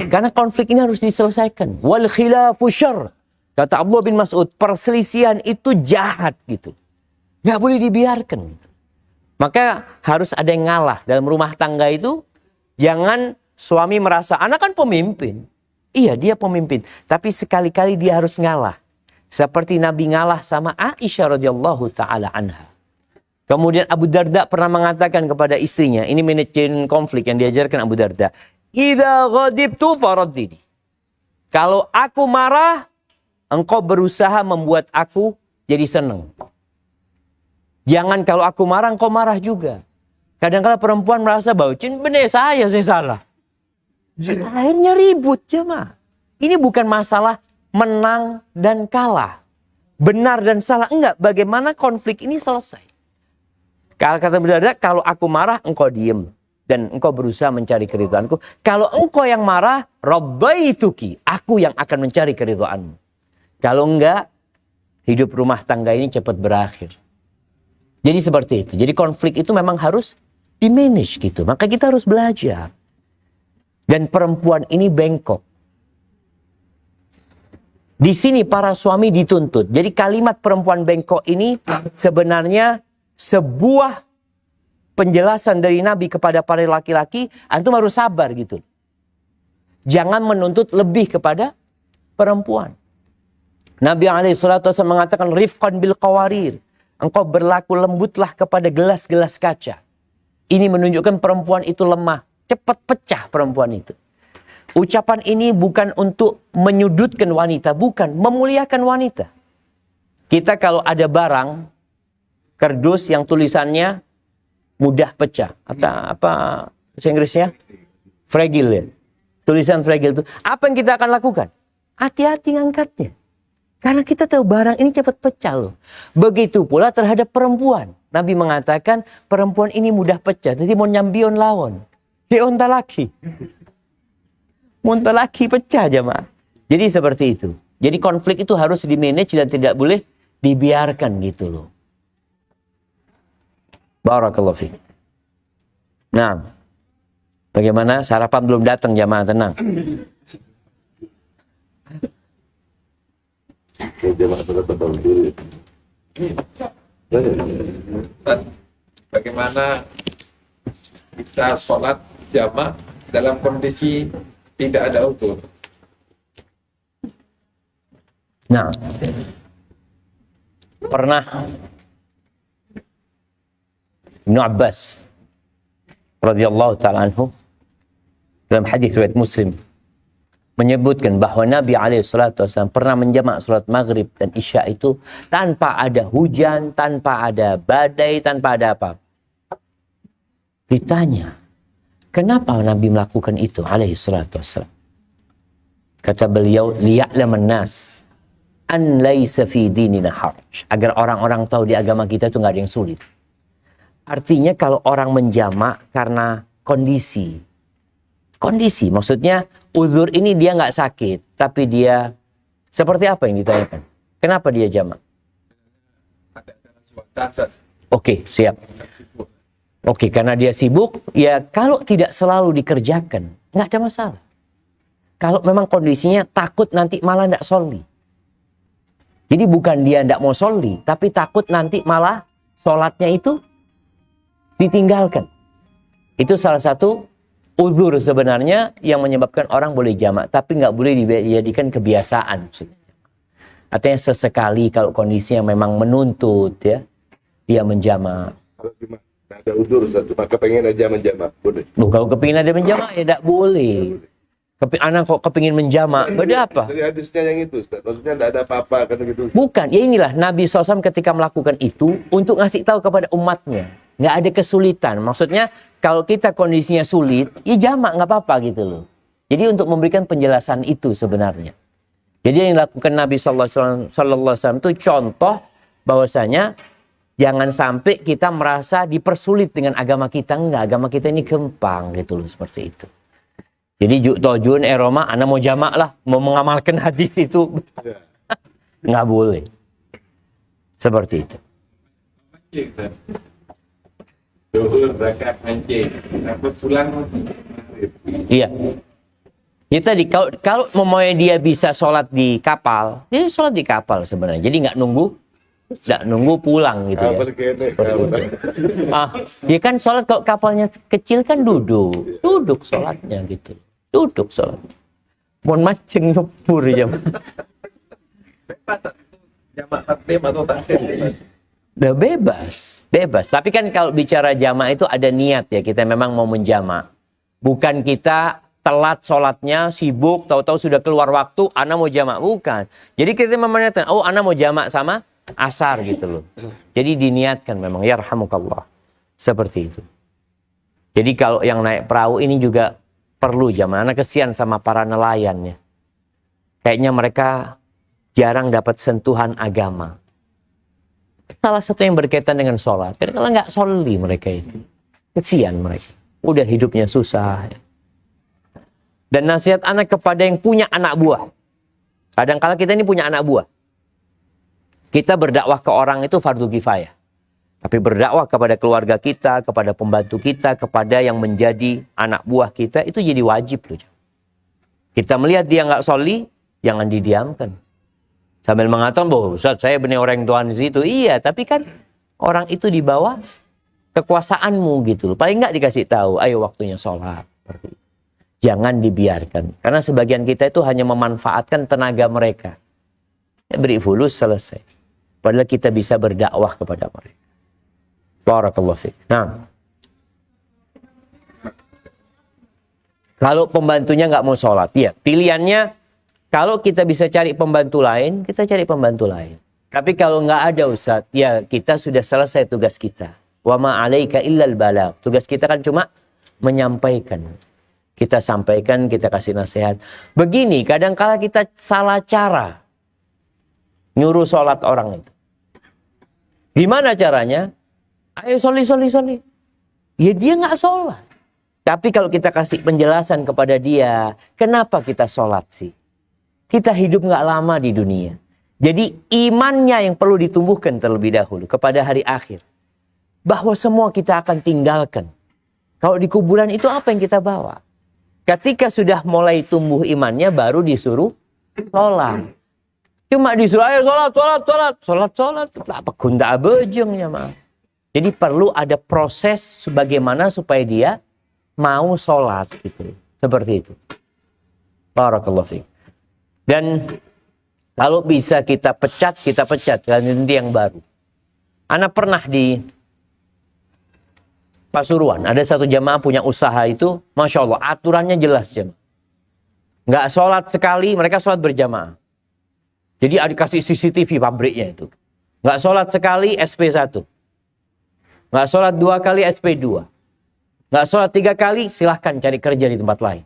Karena konflik ini harus diselesaikan. Wal khilafu syarr. Kata Abdullah bin Mas'ud, perselisihan itu jahat gitu. Nggak boleh dibiarkan gitu. Maka harus ada yang ngalah dalam rumah tangga itu. Jangan suami merasa, anak kan pemimpin. Iya, dia pemimpin. Tapi sekali-kali dia harus ngalah. Seperti Nabi ngalah sama Aisyah radhiyallahu ta'ala anha. Kemudian Abu Darda pernah mengatakan kepada istrinya. Ini manajemen konflik yang diajarkan Abu Darda. Idza ghadibtu faraddini. Kalau aku marah, engkau berusaha membuat aku jadi senang. Jangan kalau aku marah, engkau marah juga. Kadang-kadang perempuan merasa bahwa benar saya salah. Akhirnya ribut jemaah. Ini bukan masalah menang dan kalah. Benar dan salah. Enggak. Bagaimana konflik ini selesai. Kalau kata berada, kalau aku marah, engkau diem. Dan engkau berusaha mencari keridhaanku. Kalau engkau yang marah, rabbaituki. Aku yang akan mencari keridhaanmu. Kalau enggak, hidup rumah tangga ini cepat berakhir. Jadi seperti itu. Jadi konflik itu memang harus di-manage gitu. Maka kita harus belajar. Dan perempuan ini bengkok. Di sini para suami dituntut. Jadi kalimat perempuan bengkok ini sebenarnya sebuah penjelasan dari Nabi kepada para laki-laki. Antum harus sabar gitu. Jangan menuntut lebih kepada perempuan. Nabi SAW mengatakan rifqan bil qawarir. Engkau berlaku lembutlah kepada gelas-gelas kaca. Ini menunjukkan perempuan itu lemah. Cepat pecah perempuan itu. Ucapan ini bukan untuk menyudutkan wanita. Bukan. Memuliakan wanita. Kita kalau ada barang. Kardus yang tulisannya mudah pecah. Atau apa bahasa Inggrisnya? Fragile ya. Tulisan fragile itu. Apa yang kita akan lakukan? Hati-hati ngangkatnya. Karena kita tahu barang ini cepat pecah loh. Begitu pula terhadap perempuan. Nabi mengatakan perempuan ini mudah pecah. Jadi mau nyambion lawan. Ya unta laki. Unta laki pecah jemaah. Jadi seperti itu. Jadi konflik itu harus di-manage dan tidak boleh dibiarkan gitu loh. Barakallahu fiik. Nah. Bagaimana? Sarapan belum datang jemaah, tenang. Bagaimana kita sholat jamaah dalam kondisi tidak ada utur? Nah, pernah Ibnu Abbas radhiyallahu taala anhu dalam hadis riwayat Muslim menyebutkan bahwa Nabi alaihi salatu wasallam pernah menjamak salat maghrib dan isya itu tanpa ada hujan, tanpa ada badai, tanpa ada apa. Ditanya, kenapa Nabi melakukan itu alaihi salatu wasallam? Kata beliau, liya'laman nas an laisa fi dinina haraj. Agar orang-orang tahu di agama kita itu nggak ada yang sulit. Artinya kalau orang menjamak karena kondisi. Kondisi, maksudnya uzur ini dia nggak sakit, tapi dia seperti apa yang ditanyakan? Kenapa dia jamak? Oke, siap. Oke, karena dia sibuk, ya kalau tidak selalu dikerjakan, nggak ada masalah. Kalau memang kondisinya takut nanti malah tidak sholli. Jadi bukan dia tidak mau sholli, tapi takut nanti malah sholatnya itu ditinggalkan. Itu salah satu uzur sebenarnya yang menyebabkan orang boleh jamak, tapi nggak boleh dijadikan kebiasaan. Artinya sesekali kalau kondisinya memang menuntut ya, dia menjamak. Kalau cuma ada uzur satu, maka pengen aja menjamak, boleh. Loh, kalau kepingin ada menjamak ya tidak boleh. Anak kok kepingin menjamak, beda apa? Dari hadisnya yang itu, Ustaz. Maksudnya tidak ada apa-apa kan gitu. Bukan, ya inilah Nabi SAW ketika melakukan itu untuk ngasih tahu kepada umatnya. Nggak ada kesulitan. Maksudnya kalau kita kondisinya sulit, ya jamak nggak apa-apa gitu loh. Jadi untuk memberikan penjelasan itu sebenarnya. Jadi yang dilakukan Nabi SAW itu contoh bahwasanya jangan sampai kita merasa dipersulit dengan agama kita. Enggak, agama kita ini gampang gitu loh, seperti itu. Jadi juk tojun Roma, anak mau jamak lah, mau mengamalkan hadis itu. Nggak boleh. Seperti itu. Zuhur, rakaat mancing. Dapat pulang. Iya. Ya tadi, kalau memangnya dia bisa sholat di kapal, dia sholat di kapal sebenarnya. Jadi nggak nunggu pulang gitu ya. Dia kan sholat kalau kapalnya kecil kan duduk sholatnya gitu. Duduk sholat. Mohon mancing nyepur ya. Jamak takdim atau takdim? Udah bebas. Tapi kan kalau bicara jamak itu ada niat ya. Kita memang mau menjamak. Bukan kita telat sholatnya, sibuk, tahu-tahu sudah keluar waktu, anak mau jamak. Bukan. Jadi kita memaniatkan, oh anak mau jamak sama asar gitu loh. Jadi diniatkan memang, yarhamukallah. Seperti itu. Jadi kalau yang naik perahu ini juga perlu jamak. Anak kesian sama para nelayannya. Kayaknya mereka jarang dapat sentuhan agama. Salah satu yang berkaitan dengan sholat. Karena kalau nggak sholli mereka itu. Kesian mereka. Udah hidupnya susah. Dan nasihat anak kepada yang punya anak buah. Kadang-kala kita ini punya anak buah. Kita berdakwah ke orang itu fardu kifayah. Tapi berdakwah kepada keluarga kita, kepada pembantu kita, kepada yang menjadi anak buah kita, itu jadi wajib loh. Kita melihat dia nggak sholli, jangan didiamkan. Sambil mengatakan, bahwa Ustaz saya benih orang Tuhan di situ. Iya, tapi kan orang itu di bawah kekuasaanmu gitu loh. Paling nggak dikasih tahu, ayo waktunya sholat. Jangan dibiarkan. Karena sebagian kita itu hanya memanfaatkan tenaga mereka. Ya, beri fulus selesai. Padahal kita bisa berdakwah kepada mereka. Barakallahu fiik. Nah, kalau pembantunya nggak mau sholat, ya pilihannya kalau kita bisa cari pembantu lain, kita cari pembantu lain. Tapi kalau nggak ada Ustaz, ya kita sudah selesai tugas kita. Wa ma 'alaika illal balagh. Tugas kita kan cuma menyampaikan. Kita sampaikan, kita kasih nasihat. Begini, kadang-kala kita salah cara nyuruh sholat orang itu. Gimana caranya? Ayo sholli. Ya dia nggak sholat. Tapi kalau kita kasih penjelasan kepada dia, kenapa kita sholat sih? Kita hidup nggak lama di dunia. Jadi imannya yang perlu ditumbuhkan terlebih dahulu kepada hari akhir. Bahwa semua kita akan tinggalkan. Kalau di kuburan itu apa yang kita bawa? Ketika sudah mulai tumbuh imannya baru disuruh sholat. Cuma disuruh ayo sholat. Apa gunda abejengnya maaf. Jadi perlu ada proses sebagaimana supaya dia mau sholat gitu. Seperti itu. Barakallahu fiik. Dan kalau bisa kita pecat, ganti yang baru. Anak pernah Pasuruan, ada satu jamaah punya usaha itu, Masya Allah, aturannya jelas jemaah. Nggak sholat sekali, mereka sholat berjamaah. Jadi ada kasih CCTV pabriknya itu. Nggak sholat sekali, SP1. Nggak sholat 2 kali, SP2. Nggak sholat 3 kali, silahkan cari kerja di tempat lain.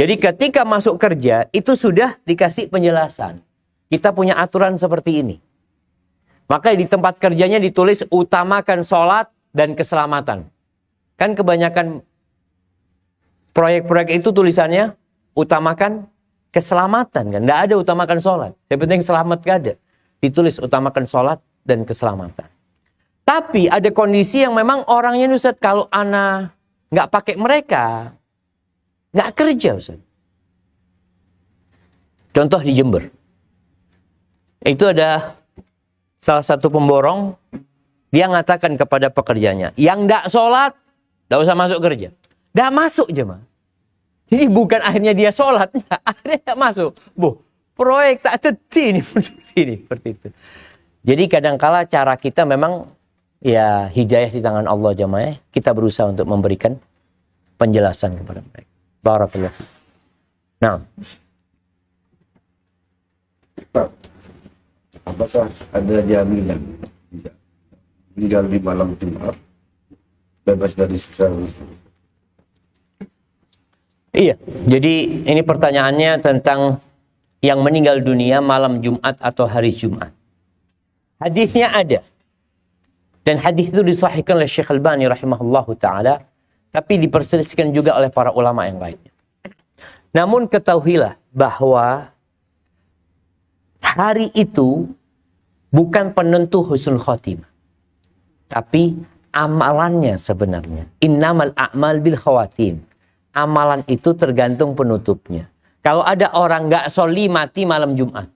Jadi ketika masuk kerja, itu sudah dikasih penjelasan. Kita punya aturan seperti ini. Maka di tempat kerjanya ditulis utamakan sholat dan keselamatan. Kan kebanyakan proyek-proyek itu tulisannya utamakan keselamatan. Kan? Nggak ada utamakan sholat. Yang penting selamat gak ada. Ditulis utamakan sholat dan keselamatan. Tapi ada kondisi yang memang orangnya Ustaz, kalau ana nggak pakai mereka, nggak kerja Ustaz. Contoh di Jember. Itu ada salah satu pemborong, dia ngatakan kepada pekerjanya, yang nggak sholat, nggak usah masuk kerja. Nggak masuk jemaah. Jadi bukan akhirnya dia sholat, akhirnya nggak masuk. Proyek tak ini seperti itu. Jadi kadangkala cara kita memang ya hidayah di tangan Allah jemaah. Kita berusaha untuk memberikan penjelasan kepada mereka. Barakallah. Nah, Apakah ada jaminan bisa tinggal di malam Jumat bebas dari siksa? iya. Jadi ini pertanyaannya tentang yang meninggal dunia malam Jumat atau hari Jumat. Hadisnya ada. Dan hadis itu disahihkan oleh Syekh Albani rahimahullahu ta'ala. Tapi diperselisihkan juga oleh para ulama yang lainnya. Namun ketahuilah bahwa hari itu bukan penentu husnul khotimah. Tapi amalannya sebenarnya. Innamal a'mal bil khawatim. Amalan itu tergantung penutupnya. Kalau ada orang nggak soli mati malam Jumat.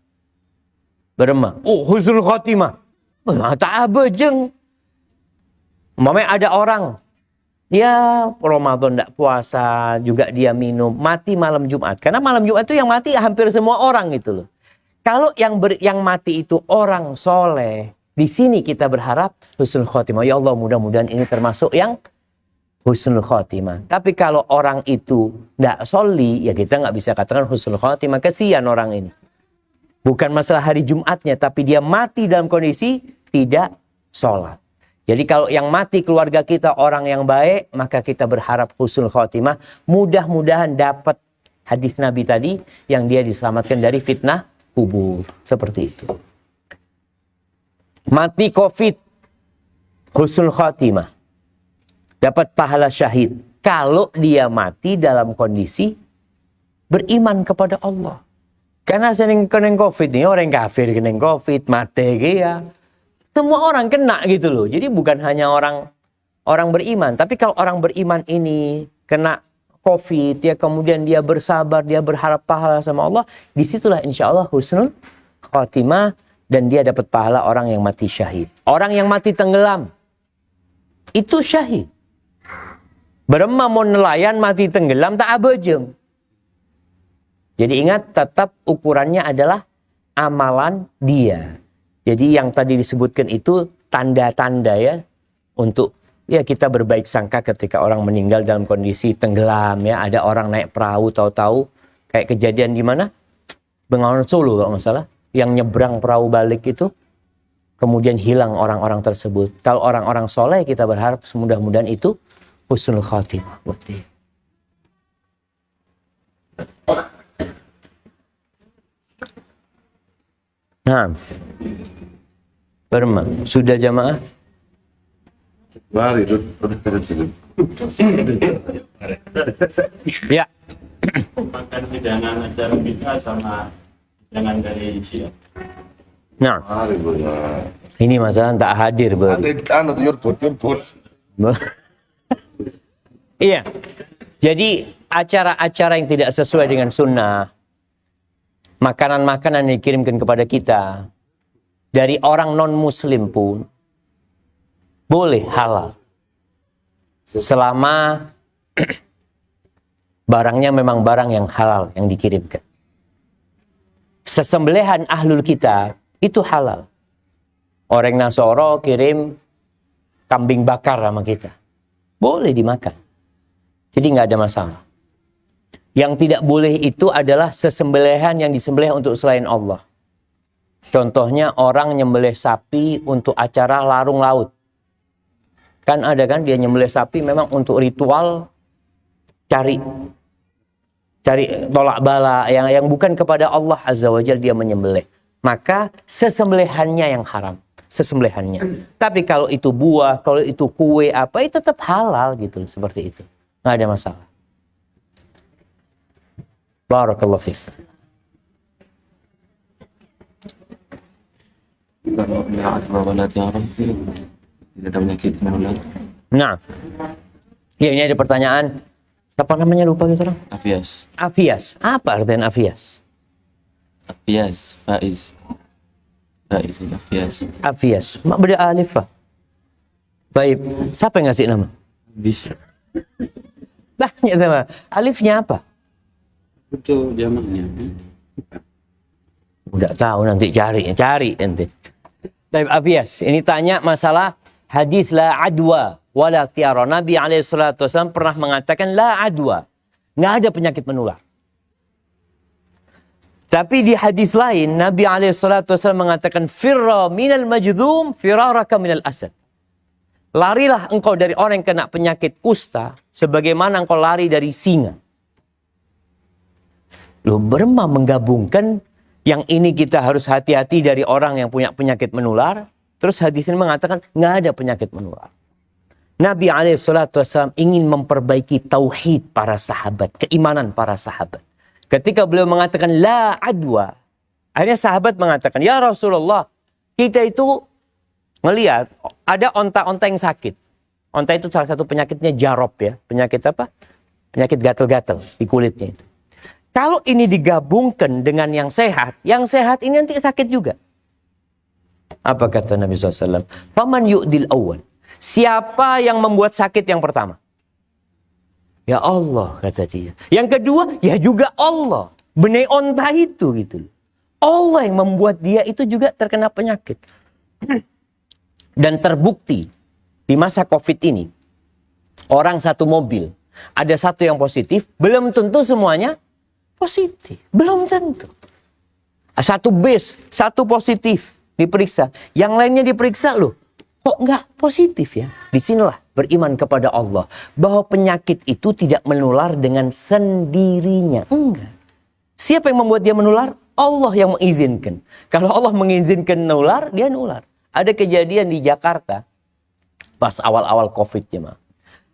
Beremah. Oh husnul khotimah. Tak abejeng. Umpamanya ada orang. Ya Ramadan nggak puasa. Juga dia minum. Mati malam Jumat. Karena malam Jumat itu yang mati hampir semua orang gitu loh. Kalau yang mati itu orang soleh, di sini kita berharap husnul khotimah. Ya Allah, mudah-mudahan ini termasuk yang husnul khotimah. Tapi kalau orang itu tidak soli, ya kita nggak bisa katakan husnul khotimah. Kesian orang ini. Bukan masalah hari Jumatnya, tapi dia mati dalam kondisi tidak sholat. Jadi kalau yang mati keluarga kita orang yang baik, maka kita berharap husnul khotimah. Mudah-mudahan dapat hadis Nabi tadi yang dia diselamatkan dari fitnah kubur, seperti itu. Mati COVID, husnul khatimah, dapat pahala syahid. Kalau dia mati dalam kondisi beriman kepada Allah. Karena sering kena COVID ini, orang kafir kena COVID, mati ya. Semua orang kena gitu loh. Jadi bukan hanya orang beriman. Tapi kalau orang beriman ini kena COVID, ya kemudian dia bersabar, dia berharap pahala sama Allah, disitulah insya Allah husnul khatimah dan dia dapat pahala orang yang mati syahid. Orang yang mati tenggelam, itu syahid. Beremah mau nelayan mati tenggelam tak abejeng. Jadi ingat tetap ukurannya adalah amalan dia. Jadi yang tadi disebutkan itu tanda-tanda ya untuk ya kita berbaik sangka ketika orang meninggal dalam kondisi tenggelam ya. Ada orang naik perahu tahu-tahu kayak kejadian di mana? Bengawan Solo kalau nggak salah. Yang nyebrang perahu balik itu kemudian hilang orang-orang tersebut. Kalau orang-orang soleh kita berharap semudah-mudahan itu husnul khatimah. Nah, Berma, sudah jamaah? Mari, Ya. Makan hidangan acara kita sama hidangan dari Syiah. Nah, mari benar. ini masalah tak hadir baru. Ada jurput. Iya. Jadi acara-acara yang tidak sesuai dengan sunnah, makanan-makanan yang dikirimkan kepada kita dari orang non-muslim pun boleh halal. Selama barangnya memang barang yang halal yang dikirimkan. Sesembelihan ahlul kita itu halal. Orang Nasoro kirim kambing bakar sama kita. Boleh dimakan. Jadi nggak ada masalah. Yang tidak boleh itu adalah sesembelihan yang disembelih untuk selain Allah. Contohnya orang nyembelih sapi untuk acara larung laut. Kan ada kan dia nyembelih sapi memang untuk ritual cari tolak bala yang bukan kepada Allah Azza wa Jalla dia menyembelih. Maka sesembelihannya yang haram. Sesembelihannya. Tapi kalau itu buah, kalau itu kue apa, itu tetap halal gitu. Seperti itu. Nggak ada masalah. Barakallahu fiik. Kalau ada haram sih tidak ada penyakit menular. Nah. Ya ini ada pertanyaan. Apa namanya lupa gitu orang? Afias. Afias. Apa artinya afias? Afias. Faiz. Faiz. Afias. Afias. Mak beda alif lah. Baik. Siapa yang ngasih nama? Bisa. Tanya sama. Alifnya apa? Itu jamaknya. Udah tahu nanti cari nanti. Baik, Afias. Ini tanya masalah hadis la adwa wala tiara. Nabi SAW pernah mengatakan la adwa. Nggak ada penyakit menular. Tapi di hadis lain, Nabi SAW mengatakan firra minal majdhum firaraka minal asad. Larilah engkau dari orang yang kena penyakit kusta sebagaimana engkau lari dari singa. Loh, Burma menggabungkan yang ini kita harus hati-hati dari orang yang punya penyakit menular. Terus hadis ini mengatakan nggak ada penyakit menular. Nabi SAW ingin memperbaiki tauhid para sahabat, keimanan para sahabat. Ketika beliau mengatakan la adwa, akhirnya sahabat mengatakan, ya Rasulullah, kita itu melihat ada onta-onta yang sakit. Onta itu salah satu penyakitnya jarop ya. Penyakit apa? Penyakit gatal-gatal di kulitnya itu. Kalau ini digabungkan dengan yang sehat ini nanti sakit juga. Apa kata Nabi SAW? Faman yu'dil awal. Siapa yang membuat sakit yang pertama? Ya Allah, kata dia. Yang kedua, ya juga Allah. Benih onta itu gitu. Allah yang membuat dia itu juga terkena penyakit. Dan terbukti di masa COVID ini, orang satu mobil, ada satu yang positif, belum tentu semuanya positif. Belum tentu. Satu base, satu positif diperiksa. Yang lainnya diperiksa loh. Kok nggak positif ya? Disinilah beriman kepada Allah. Bahwa penyakit itu tidak menular dengan sendirinya. Enggak. Siapa yang membuat dia menular? Allah yang mengizinkan. Kalau Allah mengizinkan nular, dia nular. Ada kejadian di Jakarta. Pas awal-awal COVID ya, Ma.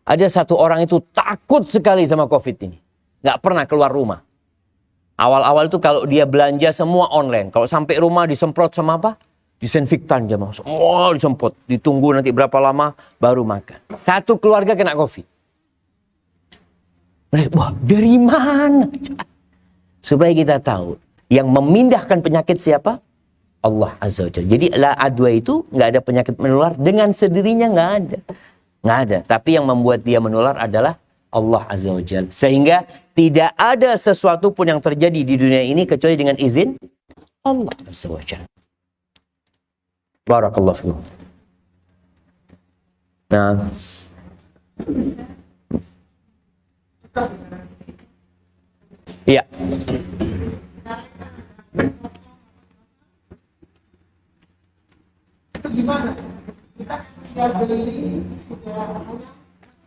Ada satu orang itu takut sekali sama COVID ini. Nggak pernah keluar rumah. Awal-awal itu kalau dia belanja semua online. Kalau sampai rumah disemprot sama apa? Disinfektan jemaah. Semua disemprot. Ditunggu nanti berapa lama baru makan. Satu keluarga kena COVID. Wah, dari mana? Supaya kita tahu. Yang memindahkan penyakit siapa? Allah Azza wa Jalla. Jadi la adwa itu nggak ada penyakit menular. Dengan sendirinya nggak ada. Nggak ada. Tapi yang membuat dia menular adalah Allah Azza wa Jalla. Sehingga tidak ada sesuatu pun yang terjadi di dunia ini kecuali dengan izin Allah Azza wa Jalla. Barakallahu fikum. Nah. Iya.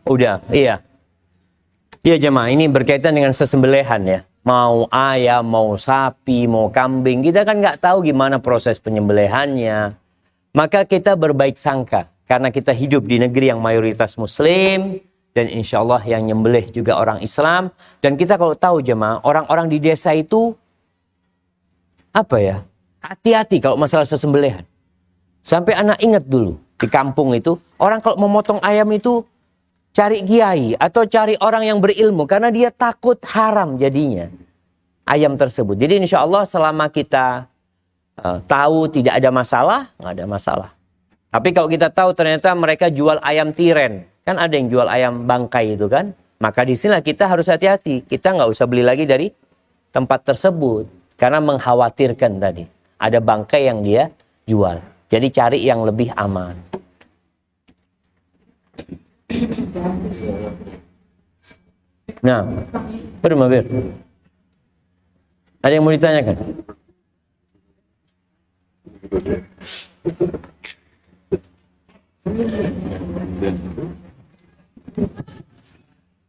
Udah, iya. Iya jemaah, ini berkaitan dengan sesembelihan ya. Mau ayam, mau sapi, mau kambing. Kita kan nggak tahu gimana proses penyembelihannya. Maka kita berbaik sangka. Karena kita hidup di negeri yang mayoritas muslim. Dan insya Allah yang nyembelih juga orang Islam. Dan kita kalau tahu jemaah, orang-orang di desa itu, apa ya, hati-hati kalau masalah sesembelihan. Sampai anak ingat dulu, di kampung itu, orang kalau memotong ayam itu, cari kiai atau cari orang yang berilmu. Karena dia takut haram jadinya ayam tersebut. Jadi insya Allah selama kita tahu tidak ada masalah, nggak ada masalah. Tapi kalau kita tahu ternyata mereka jual ayam tiren. Kan ada yang jual ayam bangkai itu kan. Maka di sini kita harus hati-hati. Kita nggak usah beli lagi dari tempat tersebut. Karena mengkhawatirkan tadi. Ada bangkai yang dia jual. Jadi cari yang lebih aman. Nah, Bir. Ada yang mau ditanyakan?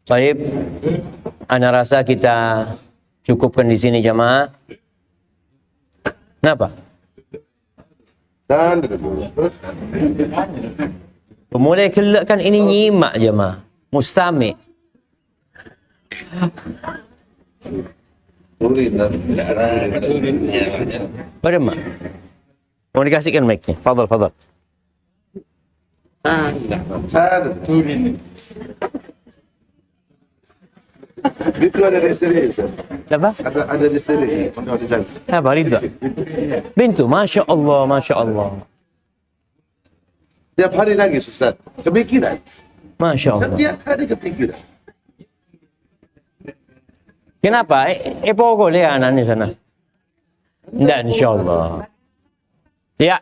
Baik, ana rasa kita cukupkan di sini jamaah. Kenapa? Mulai kelak kan ini nyimak jemaah, mustami'. Pada mak, mau dikasihkan mic-nya. Fadal. Itu ada restri, Ustaz. Siapa? Ada restri. Mana di sana? Apa Ridha? Bintu, Masya Allah. Tiap hari nangis, Ustaz. Kepikiran. Masya Allah. Setiap hari kepikiran. Kenapa? Pokok dia anak di sana. Tidak, insya Allah. Ya.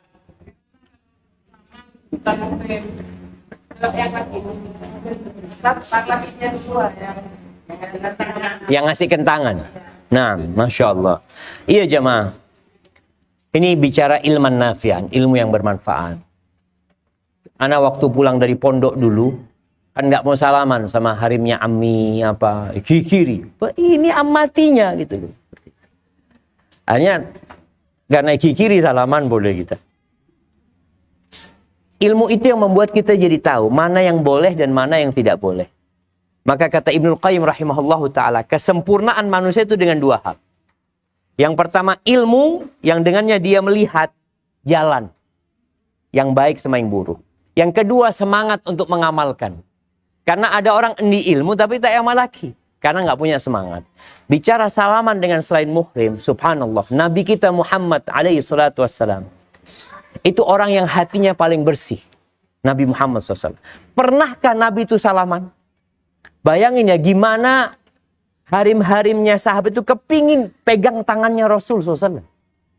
Yang ngasih kentangan. Nah, Masya Allah. Iya jemaah. Ini bicara ilman nafi'an, ilmu yang bermanfaat. Ana waktu pulang dari pondok dulu, kan nggak mau salaman sama harimnya Ammi apa kiri. Ini amatinya gitu loh. Hanya karena kiri salaman boleh kita. Ilmu itu yang membuat kita jadi tahu mana yang boleh dan mana yang tidak boleh. Maka kata Ibnul Qayyim rahimahullahu ta'ala, kesempurnaan manusia itu dengan dua hal. Yang pertama ilmu yang dengannya dia melihat jalan yang baik sama yang buruk. Yang kedua semangat untuk mengamalkan. Karena ada orang endi ilmu tapi tak amal lagi. Karena nggak punya semangat. Bicara salaman dengan selain muhrim, subhanallah. Nabi kita Muhammad alaihi salatu wassalam. Itu orang yang hatinya paling bersih. Nabi Muhammad SAW. Pernahkah Nabi itu salaman? Bayangin ya gimana harim-harimnya sahabat itu kepingin pegang tangannya Rasul SAW.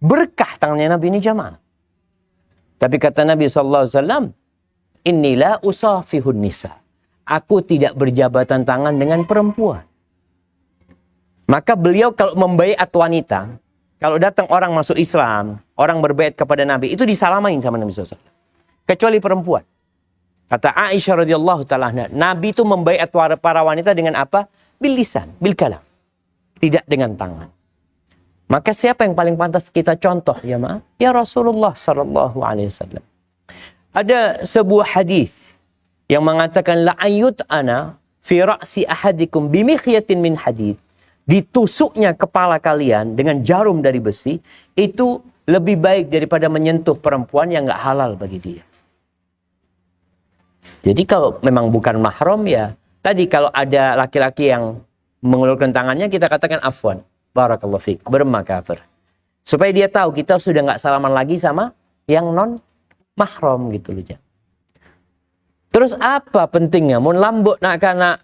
Berkah tangannya Nabi ini jamaah. Tapi kata Nabi SAW, Inilah usafihun nisa. Aku tidak berjabatan tangan dengan perempuan. Maka beliau kalau membaiat wanita, kalau datang orang masuk Islam, orang berbaiat kepada Nabi, itu disalamain sama Nabi SAW. Kecuali perempuan. Kata Aisyah radhiyallahu ta'ala, Nabi itu membaiat para wanita dengan apa? Bil lisan, bil kalam. Tidak dengan tangan. Maka siapa yang paling pantas kita contoh? Ya maaf, ya Rasulullah sallallahu alaihi wasallam. Ada sebuah hadis yang mengatakan la ayyut ana fi ra'si ahadikum bimikhyatin min hadid. Ditusuknya kepala kalian dengan jarum dari besi itu lebih baik daripada menyentuh perempuan yang enggak halal bagi dia. Jadi kalau memang bukan mahram ya, tadi kalau ada laki-laki yang mengulurkan tangannya kita katakan afwan, barakallahu fiik, bermakafir. Supaya dia tahu kita sudah enggak salaman lagi sama yang non mahram gitu loh. Terus apa pentingnya? Mun lambuk nak kana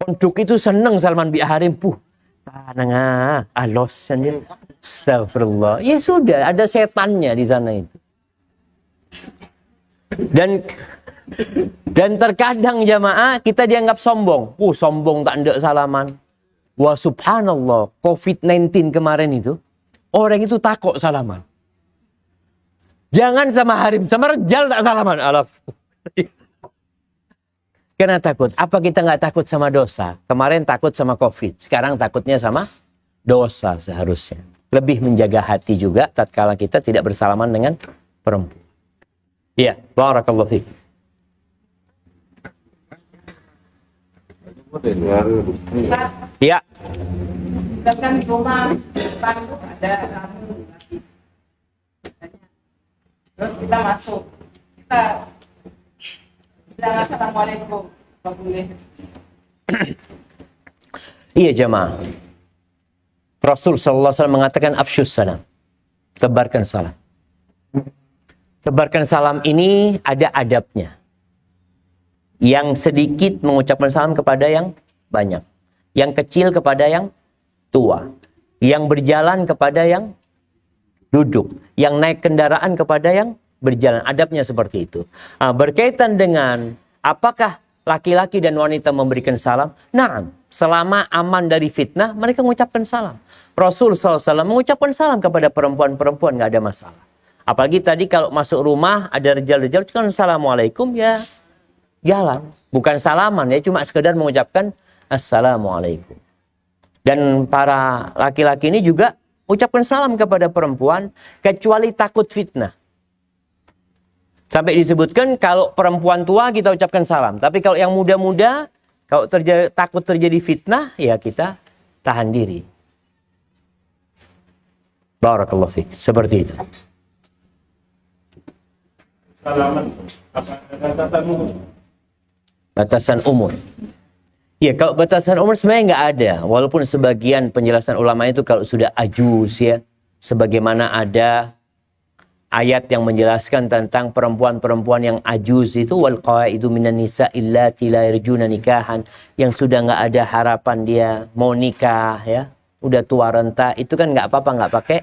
pondok itu seneng salaman bi harim puh. Tanang alos dia. Astagfirullah. Ya sudah, ada setannya di sana itu. Dan terkadang jamaah kita dianggap sombong. Sombong tak ndak salaman. Wah subhanallah, COVID-19 kemarin itu orang itu takut salaman. Jangan sama harim, sama rejal tak salaman. Alaf. Karena takut. Apa kita nggak takut sama dosa? Kemarin takut sama COVID. Sekarang takutnya sama dosa seharusnya. Lebih menjaga hati juga tatkala kita tidak bersalaman dengan perempuan. Iya, barakallahu fiik. Iya. Kita kan di rumah depan ada tamu. Terus kita masuk. Kita bilang assalamualaikum. Boleh. Iya jemaah. Rasul sallallahu alaihi wasallam mengatakan afsyus salam. Tebarkan salam. Tebarkan salam ini ada adabnya. Yang sedikit mengucapkan salam kepada yang banyak. Yang kecil kepada yang tua. Yang berjalan kepada yang duduk. Yang naik kendaraan kepada yang berjalan. Adabnya seperti itu. Berkaitan dengan apakah laki-laki dan wanita memberikan salam? Naam. Selama aman dari fitnah, mereka mengucapkan salam. Rasul SAW mengucapkan salam kepada perempuan-perempuan, nggak ada masalah. Apalagi tadi kalau masuk rumah, ada rejal-rejal, kan assalamualaikum, ya jalan. Bukan salaman, ya cuma sekedar mengucapkan assalamualaikum. Dan para laki-laki ini juga ucapkan salam kepada perempuan, kecuali takut fitnah. Sampai disebutkan kalau perempuan tua kita ucapkan salam. Tapi kalau yang muda-muda, kalau takut terjadi fitnah, ya kita tahan diri. Barakallahu fiik. Seperti itu. Salaman. Apa batasan umur? Batasan umur. Ya, kalau batasan umur sebenarnya nggak ada. Walaupun sebagian penjelasan ulama itu kalau sudah ajus ya. Sebagaimana ada ayat yang menjelaskan tentang perempuan-perempuan yang ajuz itu wal qawaidu minan nisa illati la yarjuna nikahan, yang sudah nggak ada harapan dia mau nikah ya, udah tua renta, itu kan nggak apa-apa, nggak pakai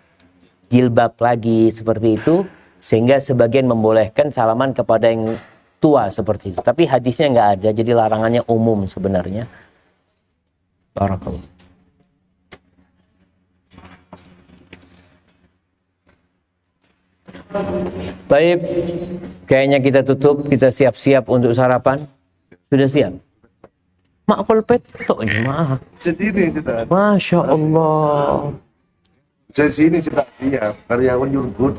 jilbab lagi seperti itu, sehingga sebagian membolehkan salaman kepada yang tua seperti itu. Tapi hadisnya nggak ada, jadi larangannya umum sebenarnya. Barakallah. Baik, kayaknya kita tutup, kita siap-siap untuk sarapan. Sudah siap? Makful pet, tok ini maaf. Sendiri sudah. Masya Allah. Saya sini sudah siap. Karyawan jurgut.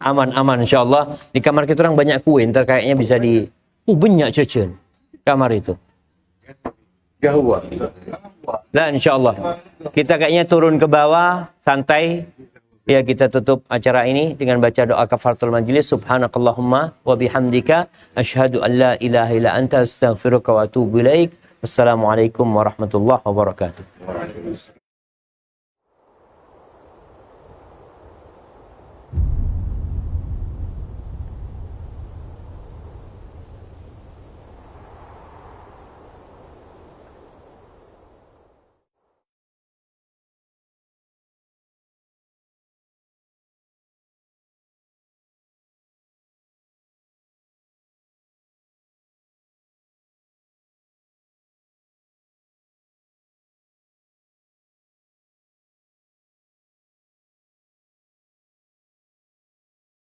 Aman, insya Allah. Di kamar kita orang banyak kue, ntar kayaknya bisa di... banyak cecen kamar itu. Gawat. Nah, insya Allah. Kita kayaknya turun ke bawah, santai. Ya, kita tutup acara ini dengan baca doa kafaratul majlis. Subhanakallahumma wa bihamdika asyhadu an la ilaha illa anta astaghfiruka wa atubu ilaik. Wassalamualaikum warahmatullahi wabarakatuh.